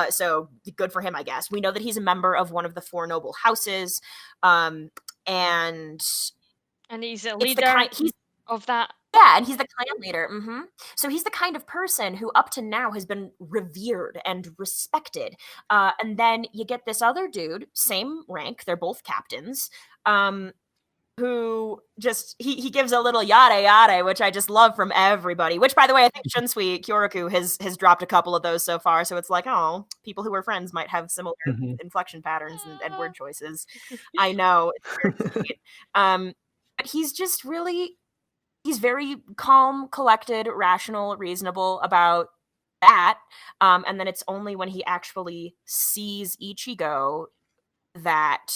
So good for him, I guess. We know that he's a member of one of the four noble houses, and he's a leader of that. Yeah, and he's the clan leader. So he's the kind of person who up to now has been revered and respected. And then you get this other dude, same rank, they're both captains, who just, he gives a little yada yada, which I just love from everybody. Which, by the way, I think Shunsui Kyoraku has dropped a couple of those so far. So it's like, oh, people who are friends might have similar inflection patterns and word choices. I know. It's very sweet. But he's just really... He's very calm, collected, rational, reasonable about that. And then it's only when he actually sees Ichigo that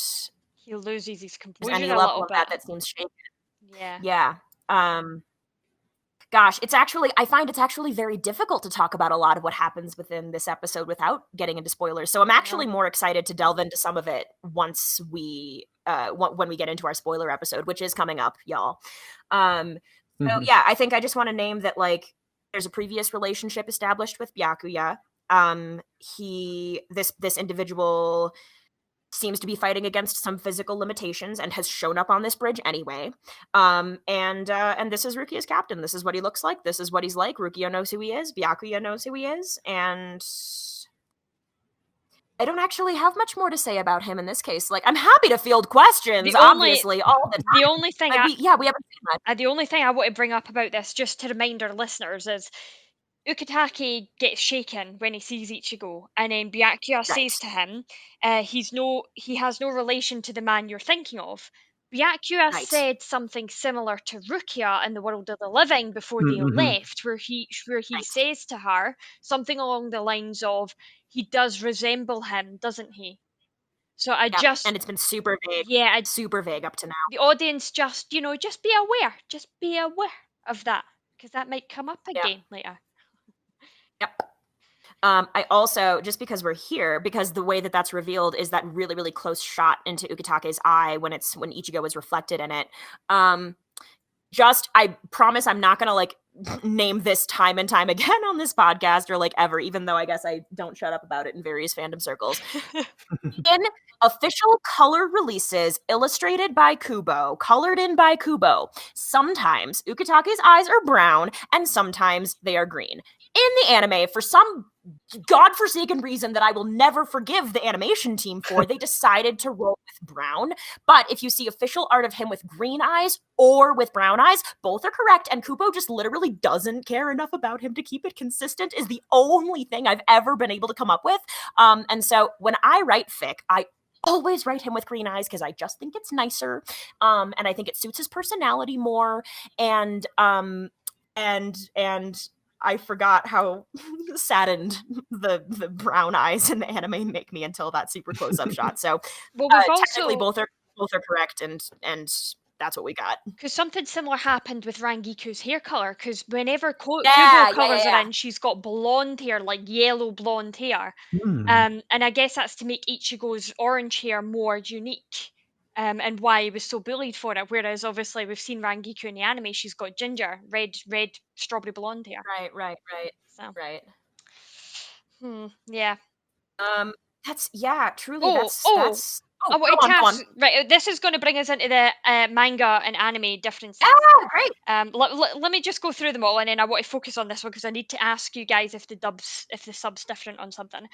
he loses his composure any a level little of bit. that seems shaken. Yeah. Gosh, I find it's actually very difficult to talk about a lot of what happens within this episode without getting into spoilers. So I'm actually more excited to delve into some of it once we, when we get into our spoiler episode, which is coming up, y'all. So yeah, I think I just want to name that, like, there's a previous relationship established with Byakuya. This individual seems to be fighting against some physical limitations and has shown up on this bridge anyway. And this is Rukia's captain. This is what he looks like. This is what he's like. Rukia knows who he is. Byakuya knows who he is. And I don't actually have much more to say about him in this case. Like, I'm happy to field questions, obviously, all the time. The only thing we haven't seen much. The only thing I want to bring up about this, just to remind our listeners, is Ukitake gets shaken when he sees Ichigo, and then Byakuya says to him, he has no relation to the man you're thinking of. Byakuya said something similar to Rukia in the world of the living before they left, where he says to her something along the lines of, he does resemble him, doesn't he? So and it's been super vague. Yeah, super vague up to now. The audience just be aware. Just be aware of that, because that might come up again later. Yep. I also, just because we're here, because the way that that's revealed is that really, really close shot into Ukitake's eye when Ichigo is reflected in it. I promise I'm not gonna, like, name this time and time again on this podcast, or, like, ever, even though I guess I don't shut up about it in various fandom circles. In official color releases illustrated by Kubo, colored in by Kubo, sometimes Ukitake's eyes are brown and sometimes they are green. In the anime, for some godforsaken reason that I will never forgive the animation team for, they decided to roll with brown. But if you see official art of him with green eyes or with brown eyes, both are correct, and Kubo just literally doesn't care enough about him to keep it consistent, is the only thing I've ever been able to come up with. And so when I write fic, I always write him with green eyes because I just think it's nicer, and I think it suits his personality more, and I forgot how saddened the brown eyes in the anime make me until that super close up shot. So technically both are correct, and that's what we got. Because something similar happened with Rangiku's hair color. Because whenever Kubo Yeah, colors yeah. are in, she's got blonde hair, like yellow blonde hair. Hmm. And I guess that's to make Ichigo's orange hair more unique. And why he was so bullied for it. Whereas obviously we've seen Rangiku in the anime, she's got ginger, red, strawberry blonde hair. Right. So, Right. yeah. That's truly. Oh, that's. Oh, I wanted go to on. ask. Right, this is going to bring us into the manga and anime differences. Ah, great. Let me just go through them all, and then I want to focus on this one because I need to ask you guys if the sub's different on something.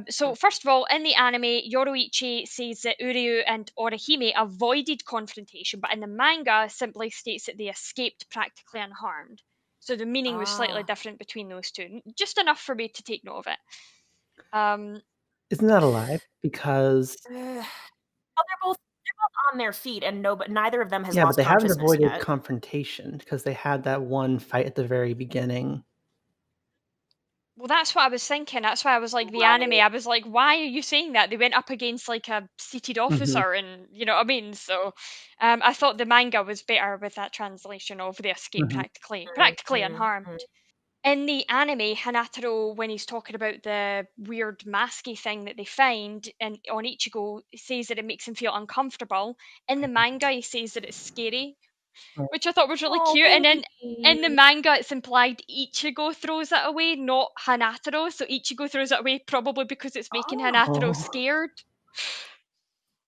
So first of all, in the anime, Yoruichi says that Uryu and Orihime avoided confrontation, but in the manga, simply states that they escaped practically unharmed. So the meaning was slightly different between those two, just enough for me to take note of it. Isn't that a lie? Because Well, they're both on their feet, and neither of them has but lost they haven't consciousness avoided yet. confrontation because they had that one fight at the very beginning. Well, that's what I was thinking. That's why I was like, the anime. I was like, why are you saying that? They went up against like a seated officer, and you know what I mean. So, I thought the manga was better with that translation of the escape practically unharmed. In the anime, Hanataro, when he's talking about the weird masky thing that they find and on Ichigo, says that it makes him feel uncomfortable. In the manga, he says that it's scary, which I thought was really cute. And then in the manga, it's implied Ichigo throws it away, not Hanataro. So Ichigo throws it away probably because it's making Hanataro scared.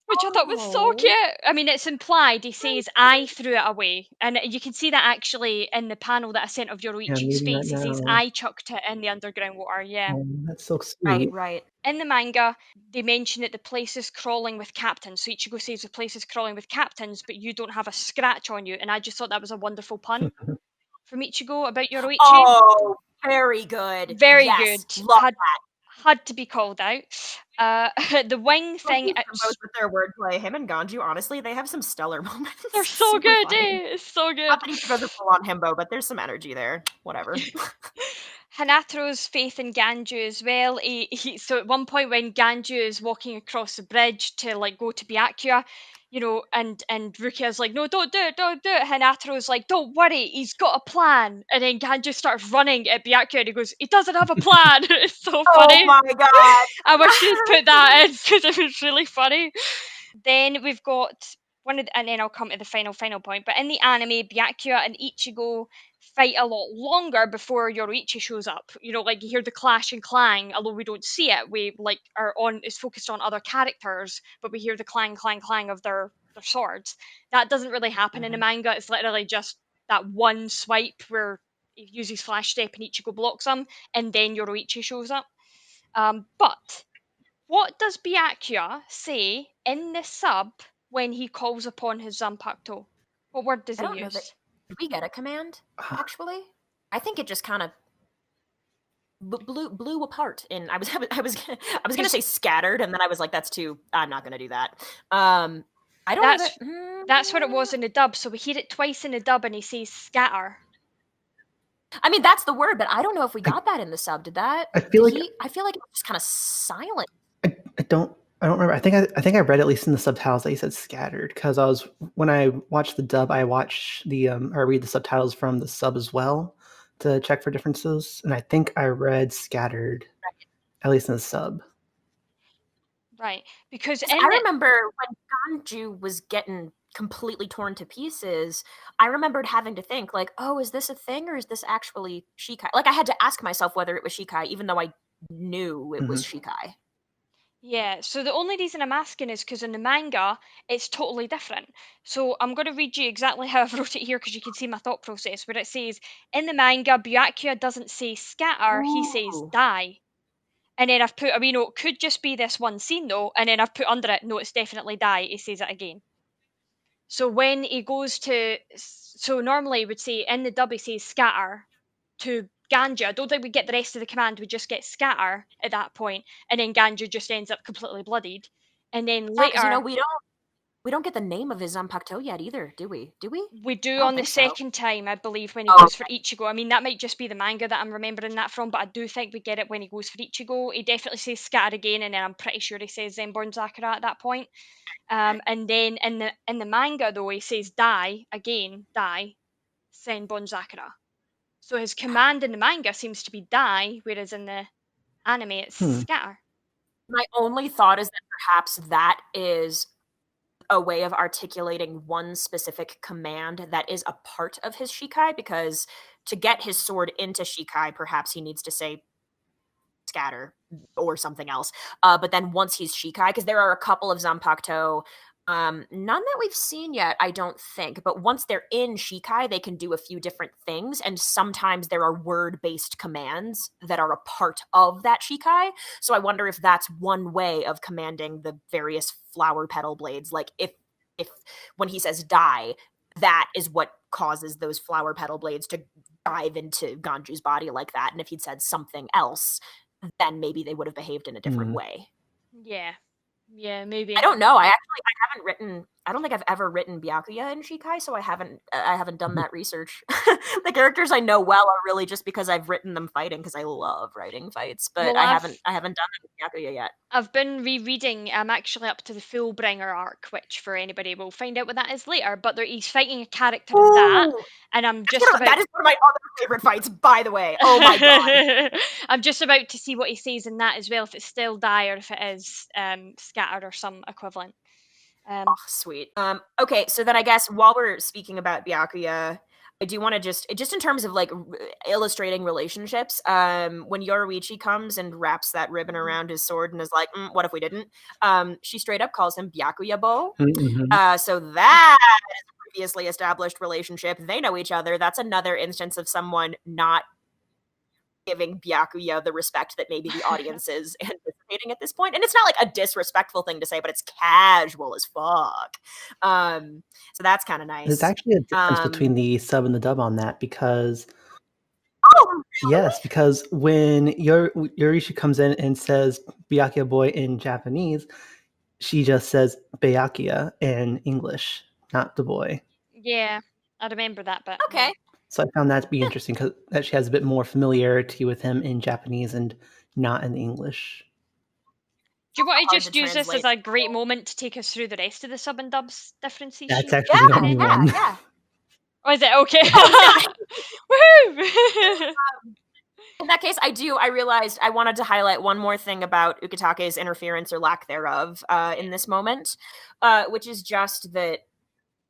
Which I thought was so cute. I mean, it's implied. He says, I threw it away. And you can see that actually in the panel that I sent of Yoruichi's face. He says, I chucked it in the underground water. Yeah. That's so sweet. Right. In the manga, they mention that the place is crawling with captains. So Ichigo says the place is crawling with captains, but you don't have a scratch on you. And I just thought that was a wonderful pun from Ichigo about Yoruichi. Oh, very good. Very yes, good. Love that. Had to be called out. The wing thing. Both with their wordplay, him and Ganju, honestly, they have some stellar moments. They're so good, It's so good. Not that Ichigo's a full-on himbo, but there's some energy there. Whatever. Hanataro's faith in Ganju as well. So at one point when Ganju is walking across the bridge to like go to Byakuya, you know, and Rukia's like, no, don't do it. Hanataro's like, don't worry, he's got a plan. And then Ganju starts running at Byakuya and he goes, he doesn't have a plan. It's so funny. Oh my god. I wish you'd put that in because it was really funny. Then we've got and then I'll come to the final point. But in the anime, Byakuya and Ichigo fight a lot longer before Yoruichi shows up. You know, like you hear the clash and clang, although we don't see it. We like is focused on other characters, but we hear the clang of their swords. That doesn't really happen in the manga. It's literally just that one swipe where he uses flash step and Ichigo blocks him, and then Yoruichi shows up. But what does Byakuya say in the sub when he calls upon his Zanpakuto? What word does he use? Did we get a command, actually? I think it just kind of blew apart. And I was gonna say scattered, and then I was like, that's too. I'm not gonna do that. I don't. That's what it was in the dub. So we hear it twice in the dub, and he says scatter. I mean, that's the word, but I don't know if we got that in the sub. Did that? I feel like it was just kind of silent. I don't remember. I think I read at least in the subtitles that he said scattered because when I watched the dub, I watch or read the subtitles from the sub as well to check for differences, and I think I read scattered, at least in the sub. Right, because I remember when Ganju was getting completely torn to pieces, I remembered having to think like, oh, is this a thing or is this actually Shikai? Like I had to ask myself whether it was Shikai, even though I knew it was Shikai. Yeah, so the only reason I'm asking is because in the manga, it's totally different. So I'm going to read you exactly how I've wrote it here because you can see my thought process, where it says, in the manga, Byakuya doesn't say scatter, he says die. And then I've put a wee note, could just be this one scene though, and then I've put under it, no, it's definitely die, he says it again. So when he goes to, so normally he would say, in the dub he says scatter to Ganju. I don't think we get the rest of the command, we just get scatter at that point, and then Ganju just ends up completely bloodied. And then later... we don't We don't get the name of his Zanpakuto yet either, do we? Do we? We do don't on the think so. second time, I believe, when he Oh, goes for Ichigo. I mean, that might just be the manga that I'm remembering that from, but I do think we get it when he goes for Ichigo. He definitely says scatter again, and then I'm pretty sure he says Zenborn Sakura at that point. And then in the manga, though, he says die again, die, Zenborn Sakura. So his command in the manga seems to be die, whereas in the anime it's scatter. My only thought is that perhaps that is a way of articulating one specific command that is a part of his Shikai, because to get his sword into Shikai, perhaps he needs to say scatter or something else. But then once he's Shikai, because there are a couple of Zanpakuto, none that we've seen yet, I don't think. But once they're in Shikai, they can do a few different things, and sometimes there are word-based commands that are a part of that Shikai. So I wonder if that's one way of commanding the various flower petal blades. Like if when he says die, that is what causes those flower petal blades to dive into Ganju's body like that. And if he'd said something else, then maybe they would have behaved in a different way. Yeah, maybe. I don't know. I don't think I've ever written Byakuya in Shikai, so I haven't done that research. The characters I know well are really just because I've written them fighting, because I love writing fights, but I haven't done it with Byakuya yet. I've been rereading. I'm actually up to the Fullbringer arc, which for anybody will find out what that is later. But he's fighting a character in that, and I'm just about. That is one of my other favorite fights, by the way. Oh my god! I'm just about to see what he says in that as well. If it's still die or if it is scattered or some equivalent. Oh, sweet. Okay, so then I guess while we're speaking about Byakuya, I do want to just in terms of like illustrating relationships, when Yoruichi comes and wraps that ribbon around his sword and is like, what if we didn't? She straight up calls him Byakuya-bo. So that is a previously established relationship. They know each other. That's another instance of someone not giving Byakuya the respect that maybe the audience is anticipating at this point. And it's not like a disrespectful thing to say, but it's casual as fuck. So that's kind of nice. There's actually a difference between the sub and the dub on that, because really? Yes, because when Yoruichi comes in and says Byakuya boy in Japanese, she just says Byakuya in English, not the boy. Yeah, I remember that bit. Okay. Yeah. So I found that to be interesting, because that she has a bit more familiarity with him in Japanese and not in English. Do you want to just use this as a great moment to take us through the rest of the sub and dubs differences? That's actually the only one. Yeah. Oh, is it? Okay. Woohoo! In that case, I realized I wanted to highlight one more thing about Ukitake's interference or lack thereof in this moment, which is just that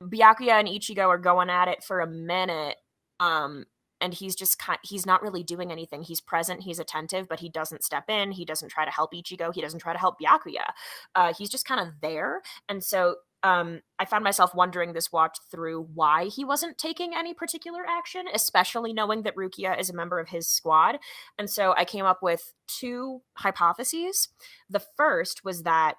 Byakuya and Ichigo are going at it for a minute, and he's not really doing anything. He's present, he's attentive, but he doesn't step in, he doesn't try to help Ichigo, he doesn't try to help Byakuya. He's just kind of there, and so I found myself wondering this watch through why he wasn't taking any particular action, especially knowing that Rukia is a member of his squad. And so I came up with two hypotheses. The first was that,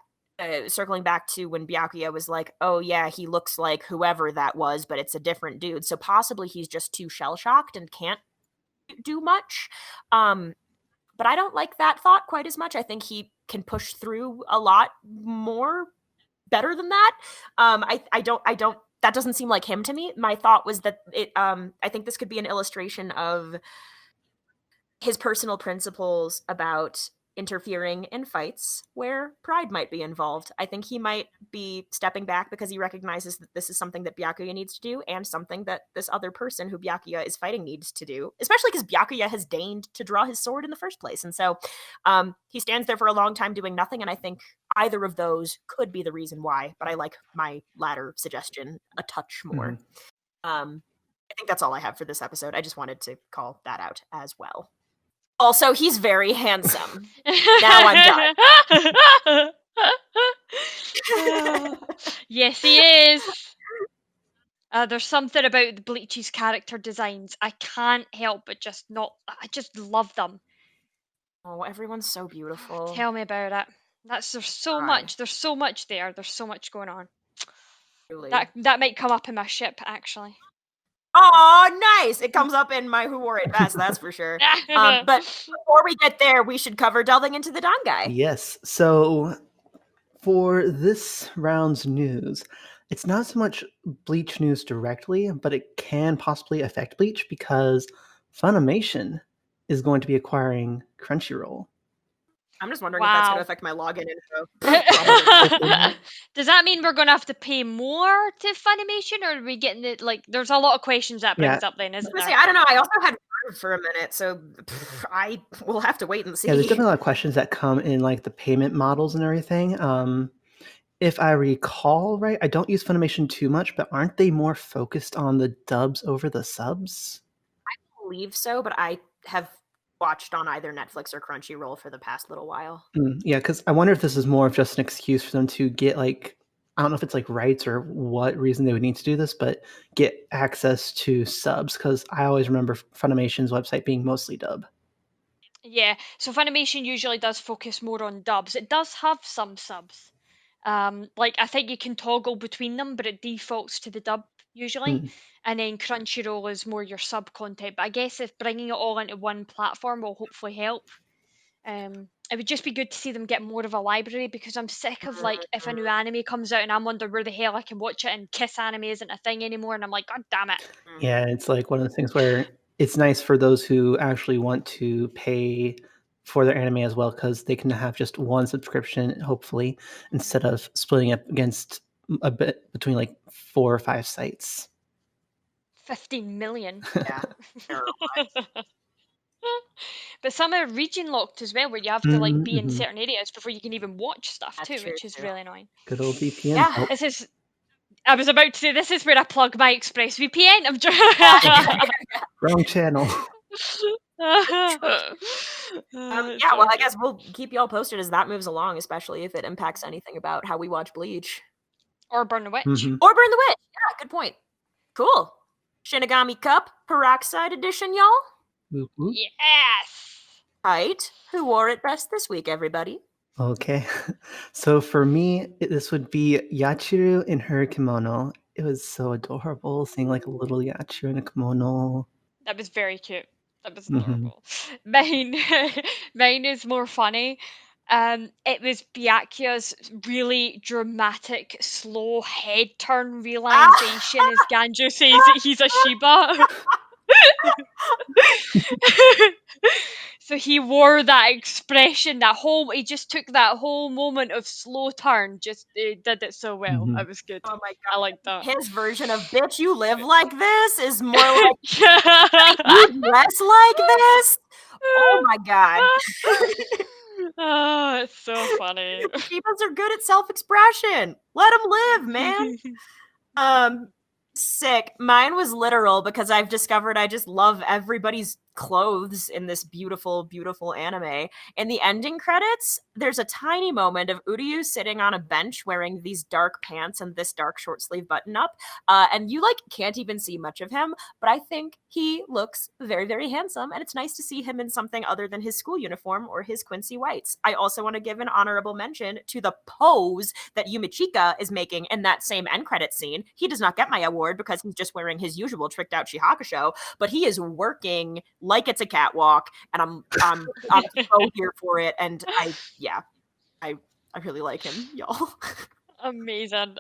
circling back to when Byakuya was like, oh yeah, he looks like whoever that was, but it's a different dude. So possibly he's just too shell-shocked and can't do much. But I don't like that thought quite as much. I think he can push through a lot more better than that. I don't that doesn't seem like him to me. My thought was that I think this could be an illustration of his personal principles about interfering in fights where pride might be involved. I think he might be stepping back because he recognizes that this is something that Byakuya needs to do, and something that this other person who Byakuya is fighting needs to do, especially because Byakuya has deigned to draw his sword in the first place. And so he stands there for a long time doing nothing, and I think either of those could be the reason why, but I like my latter suggestion a touch more. I think that's all I have for this episode. I just wanted to call that out as well. Also, he's very handsome. Now I'm done. Yes, he is. There's something about Bleach's character designs. I can't help but I just love them. Oh, everyone's so beautiful. Tell me about it. There's so much. There's so much there. There's so much going on. Really? That might come up in my ship, actually. Oh, nice! It comes up in my Who Wore It Best, that's for sure. But before we get there, we should cover delving into the Dangai. Yes. So For this round's news, it's not so much Bleach news directly, but it can possibly affect Bleach because Funimation is going to be acquiring Crunchyroll. I'm just wondering if that's going Wow. to affect my login info. Probably. Does that mean we're going to have to pay more to Funimation, or are we getting it? Like, there's a lot of questions that brings up then, I was isn't gonna there? say, I don't know. I also had Verve for a minute, so I will have to wait and see. Yeah, there's definitely a lot of questions that come in like the payment models and everything. If I recall right, I don't use Funimation too much, but aren't they more focused on the dubs over the subs? I believe so, but I have watched on either Netflix or Crunchyroll for the past little while. Yeah, because I wonder if this is more of just an excuse for them to get like, I don't know if it's like rights or what reason they would need to do this, but get access to subs. Because I always remember Funimation's website being mostly dub. Yeah, so Funimation usually does focus more on dubs. It does have some subs. Like, I think you can toggle between them, but it defaults to the dub usually. And then Crunchyroll is more your sub content. But I guess if bringing it all into one platform will hopefully help. It would just be good to see them get more of a library, because I'm sick of, like, if a new anime comes out and I'm wondering where the hell I can watch it, and Kiss anime isn't a thing anymore, and I'm like, God damn it. Yeah, it's like one of the things where it's nice for those who actually want to pay for their anime as well, because they can have just one subscription, hopefully, instead of splitting up against a bit between like 4 or 5 sites. 15 million. Yeah. But some are region locked as well, where you have to like be in certain areas before you can even watch stuff That's too, true, which is too. really annoying. Good old VPN. Yeah. Oh, This is. I was about to say, this is where I plug my ExpressVPN. I'm wrong channel. Yeah, well, I guess we'll keep y'all posted as that moves along, especially if it impacts anything about how we watch Bleach. Or Burn the Witch. Or Burn the Witch. Yeah, good point. Cool. Shinigami Cup Peroxide Edition, y'all. Whoop, whoop. Yes! Right. Who wore it best this week, everybody? Okay. So for me, this would be Yachiru in her kimono. It was so adorable seeing like a little Yachiru in a kimono. That was very cute. That was adorable. Mine is more funny. It was Byakuya's really dramatic, slow head turn realization as Ganju says that he's a Shiba. So he wore that expression, he just took that whole moment of slow turn, just did it so well. It was good. Oh my god. I like that. His version of bitch, you live like this is more like you dress like this. Oh my god. Oh, it's so funny. Shibas are good at self-expression. Let them live, man. Sick. Mine was literal because I've discovered I just love everybody's clothes in this beautiful, beautiful anime. In the ending credits, there's a tiny moment of Uryu sitting on a bench wearing these dark pants and this dark short sleeve button up. And you like can't even see much of him, but I think he looks very, very handsome. And it's nice to see him in something other than his school uniform or his Quincy Whites. I also want to give an honorable mention to the pose that Yumichika is making in that same end credit scene. He does not get my award because he's just wearing his usual tricked out Shihakusho, but he is working like it's a catwalk, and I'm so here for it. And I really like him, y'all. Amazing.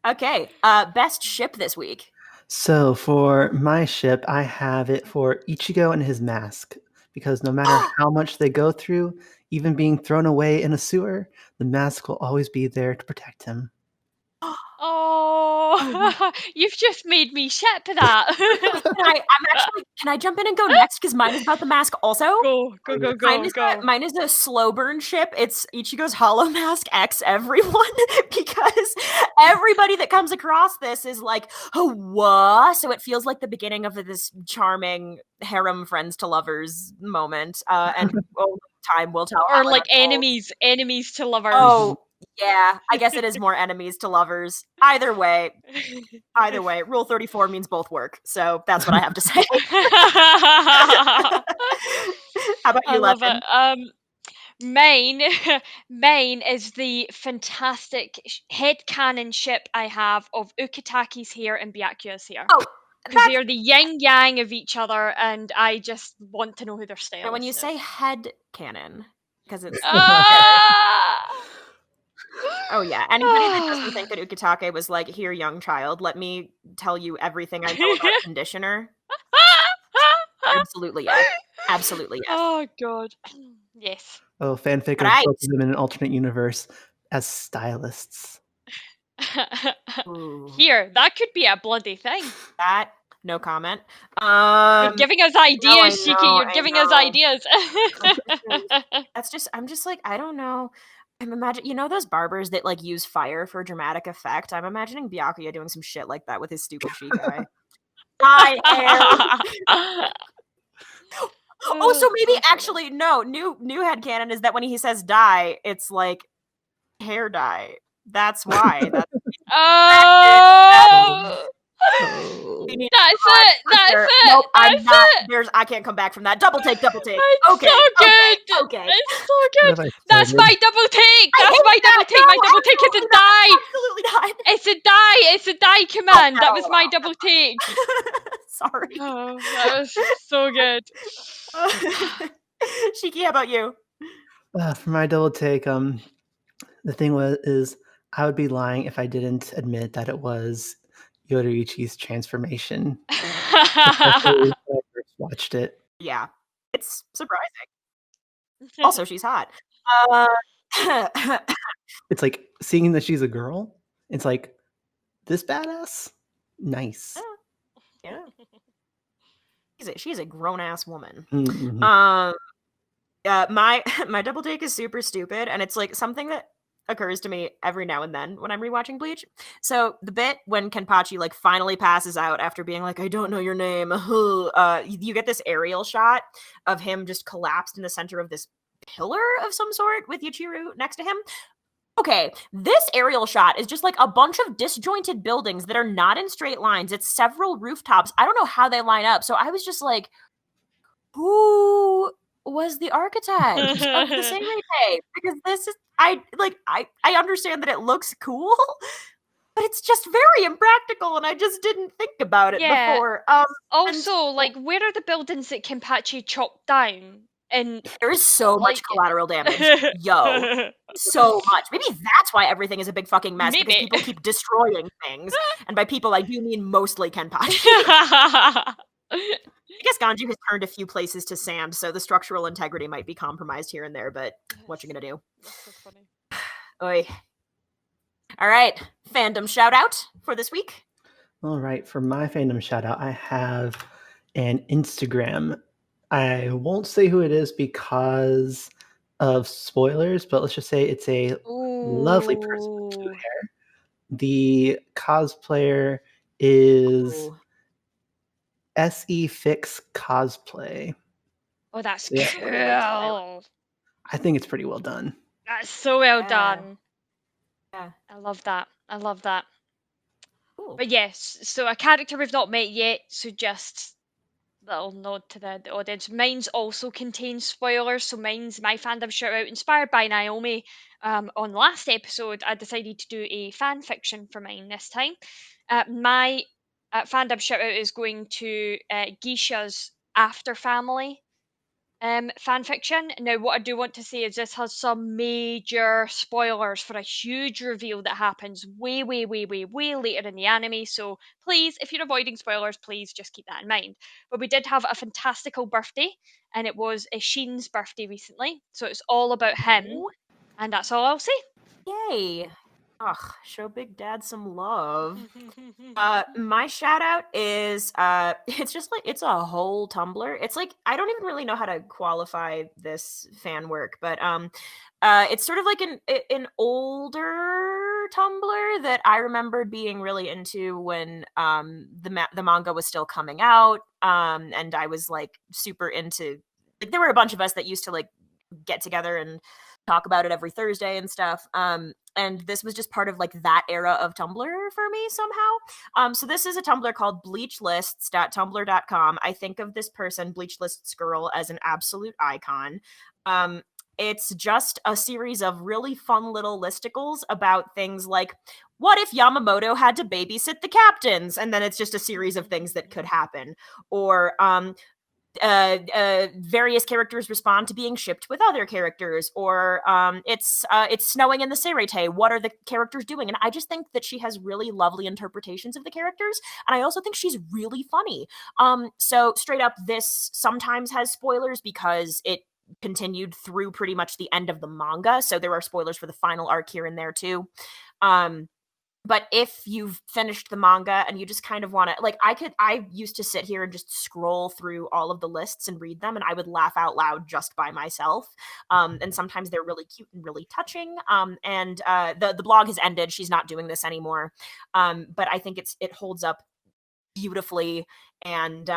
Okay, best ship this week. So for my ship, I have it for Ichigo and his mask, because no matter how much they go through, even being thrown away in a sewer, the mask will always be there to protect him. Oh, you've just made me ship that. Can I jump in and go next? Because mine is about the mask also. Go. Mine is a slow burn ship. It's Ichigo's Hollow Mask X everyone, because everybody that comes across this is like, oh, what? So it feels like the beginning of this charming harem friends to lovers moment. And time will tell. Or like enemies to lovers. Oh, yeah, I guess it is more enemies to lovers. Either way, Rule 34 means both work. So that's what I have to say. How about you, I love Lethan? it. Mine is the fantastic headcanon ship I have of Ukitake's hair and Byakuya's hair. Oh, because they are the yin yang of each other, and I just want to know who their style is. Now, when you say head canon, because it's Oh yeah. Anybody that doesn't think that Ukitake was like, here, young child, let me tell you everything I know about conditioner. Absolutely yes. Absolutely yes. Oh god. Yes. Oh, fanfic of Right. both of them in an alternate universe as stylists. Ooh, Here, that could be a bloody thing. that no comment. You're giving us ideas, I Shiki. know, You're I giving us know. ideas. I'm just like, I don't know. I'm imagining, you know, those barbers that like use fire for dramatic effect. I'm imagining Byakuya doing some shit like that with his stupid Shikai. My hair. Oh, so maybe actually no. New headcanon is that when he says dye, it's like hair dye. That's why. That's Oh, we need that's it. That's sure. it. Nope, I'm That's not. it. I can't come back from that. Double take, double take. It's Okay, so good. okay. It's so What good. have I That's started? my double take. I That's hate my double that. take. No, My double take is a absolutely not. die. Absolutely not. It's a die. It's a die command. That was my wow. double take. Sorry. Oh, that was so good. Shiki, how about you? For my double take, the thing is I would be lying if I didn't admit that it was Yoruichi's transformation. Especially when I first watched it. Yeah, it's surprising. Also, she's hot. It's like seeing that she's a girl. It's like this badass. Nice. Yeah. She's a grown ass woman. Mm-hmm. My double take is super stupid, and it's like something that occurs to me every now and then when I'm rewatching Bleach. So the bit when Kenpachi like finally passes out after being like, I don't know your name, you get this aerial shot of him just collapsed in the center of this pillar of some sort with Yuichiro next to him. Okay, this aerial shot is just like a bunch of disjointed buildings that are not in straight lines. It's several rooftops. I don't know how they line up. So I was just like, who was the architect of the Seireitei? Because this is I understand that it looks cool, but it's just very impractical, and I just didn't think about it before. Also, like, where are the buildings that Kenpachi chopped down? And there is so much collateral damage. Yo. So much. Maybe that's why everything is a big fucking mess, because people keep destroying things. And by people, I do mean mostly Kenpachi. I guess Ganju has turned a few places to sand, so the structural integrity might be compromised here and there, but what you gonna do? That's so funny. Oi. All right, fandom shout out for this week. All right, for my fandom shout out, I have an Instagram. I won't say who it is because of spoilers, but let's just say it's a lovely person with cute hair. The cosplayer is sefixcosplay. Oh, that's cool. I think it's pretty well done. That's so well done. Yeah. I love that. I love that. Cool. But yes, so a character we've not met yet, so just little nod to the audience. Mine's also contains spoilers, so mine's my fandom shout out inspired by Naomi. On last episode, I decided to do a fan fiction for mine this time. My fandom shout out is going to Geishaa's After Family fan fiction. Now, what I do want to say is this has some major spoilers for a huge reveal that happens way later in the anime. So please, if you're avoiding spoilers, please just keep that in mind. But we did have a fantastical birthday, and it was Sheen's birthday recently. So it's all about him, and that's all I'll say. Yay. Ugh, show Big Dad some love. My shout out is it's just like it's a whole Tumblr. It's like I don't even really know how to qualify this fan work, but it's sort of like an older Tumblr that I remember being really into when the manga was still coming out, and I was like super into, like, there were a bunch of us that used to like get together and talk about it every Thursday and stuff. And this was just part of like that era of Tumblr for me somehow. So this is a Tumblr called bleachlists.tumblr.com. I think of this person, Bleach Lists girl, as an absolute icon. It's just a series of really fun little listicles about things like, what if Yamamoto had to babysit the captains? And then it's just a series of things that could happen. Or various characters respond to being shipped with other characters, or it's snowing in the Seireitei. What are the characters doing? And I just think that she has really lovely interpretations of the characters, and I also think she's really funny. So straight up, this sometimes has spoilers because it continued through pretty much the end of the manga, so there are spoilers for the final arc here and there too. But if you've finished the manga and you just kind of want to, like, I used to sit here and just scroll through all of the lists and read them, and I would laugh out loud just by myself. And sometimes they're really cute and really touching. And the blog has ended; she's not doing this anymore. But I think it holds up beautifully, and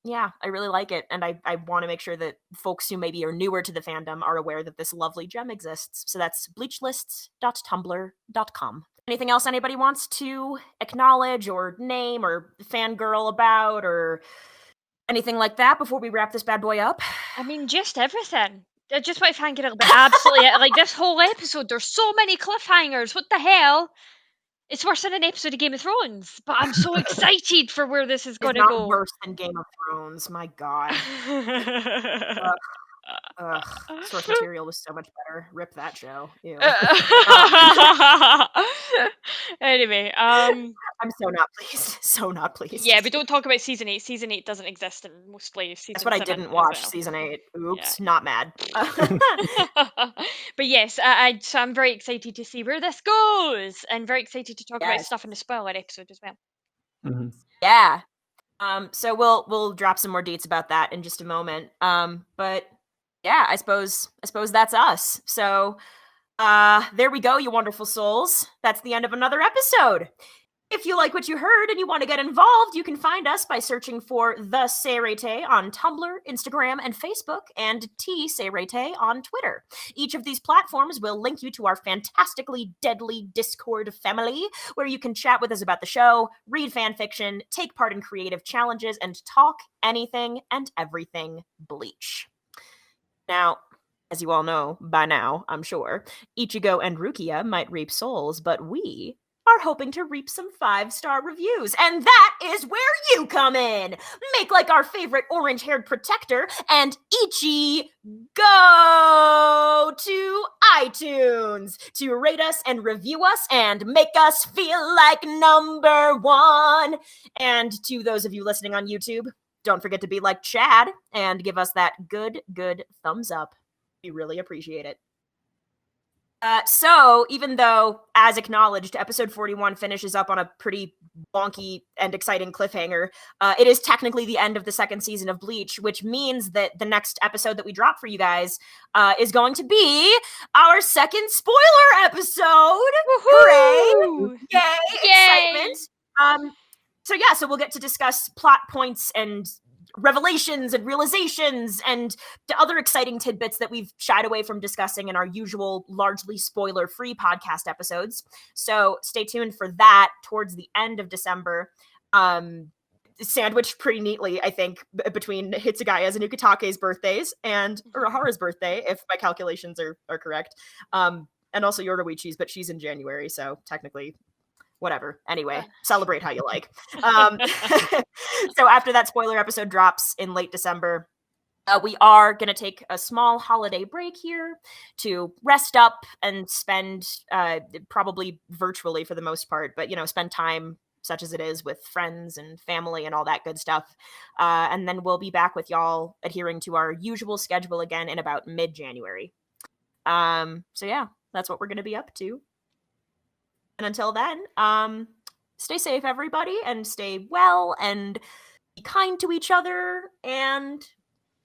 yeah, I really like it, and I want to make sure that folks who maybe are newer to the fandom are aware that this lovely gem exists. So that's bleachlists.tumblr.com. Anything else anybody wants to acknowledge or name or fangirl about or anything like that before we wrap this bad boy up? I mean, just everything. I just want to fangirl about absolutely it. Like, this whole episode, there's so many cliffhangers. What the hell? It's worse than an episode of Game of Thrones, but I'm so excited for where this is going to go. It's not worse than Game of Thrones, my god. Source material was so much better. Rip that show. Ew. Anyway, I'm so not pleased. So not pleased. Yeah, we don't talk about season 8. Season 8 doesn't exist in most plays. That's what I didn't watch. Season 8. Oops, yeah. Not mad. But yes, so I'm very excited to see where this goes, and very excited to talk about stuff in the spoiler episode as well. Mm-hmm. Yeah. So we'll drop some more deets about that in just a moment. But yeah, I suppose that's us. So there we go, you wonderful souls. That's the end of another episode. If you like what you heard and you want to get involved, you can find us by searching for TheSeireitei on Tumblr, Instagram, and Facebook, and TSeireitei on Twitter. Each of these platforms will link you to our fantastically deadly Discord family, where you can chat with us about the show, read fanfiction, take part in creative challenges, and talk anything and everything Bleach. Now, as you all know by now, I'm sure, Ichigo and Rukia might reap souls, but we are hoping to reap some 5-star reviews, and that is where you come in! Make like our favorite orange-haired protector and go to iTunes to rate us and review us and make us feel like number one. And to those of you listening on YouTube, don't forget to be like Chad and give us that good thumbs up. We really appreciate it. So, even though, as acknowledged, episode 41 finishes up on a pretty wonky and exciting cliffhanger, it is technically the end of the second season of Bleach, which means that the next episode that we drop for you guys is going to be our second spoiler episode. Hooray! Yay! Excitement! So we'll get to discuss plot points and revelations and realizations and the other exciting tidbits that we've shied away from discussing in our usual largely spoiler-free podcast episodes. So stay tuned for that towards the end of December. Sandwiched pretty neatly, I think, between Hitsugaya's and Ukitake's birthdays and Urahara's birthday, if my calculations are correct. And also Yoruichi's, but she's in January, so technically whatever. Anyway, celebrate how you like. So after that spoiler episode drops in late December, we are going to take a small holiday break here to rest up and spend, probably virtually for the most part, but, spend time such as it is with friends and family and all that good stuff. And then we'll be back with y'all adhering to our usual schedule again in about mid-January. So yeah, that's what we're going to be up to. And until then, stay safe, everybody, and stay well, and be kind to each other, and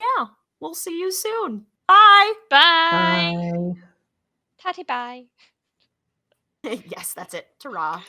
yeah, we'll see you soon. Bye! Bye! Tatty bye. Yes, that's it. Ta-ra.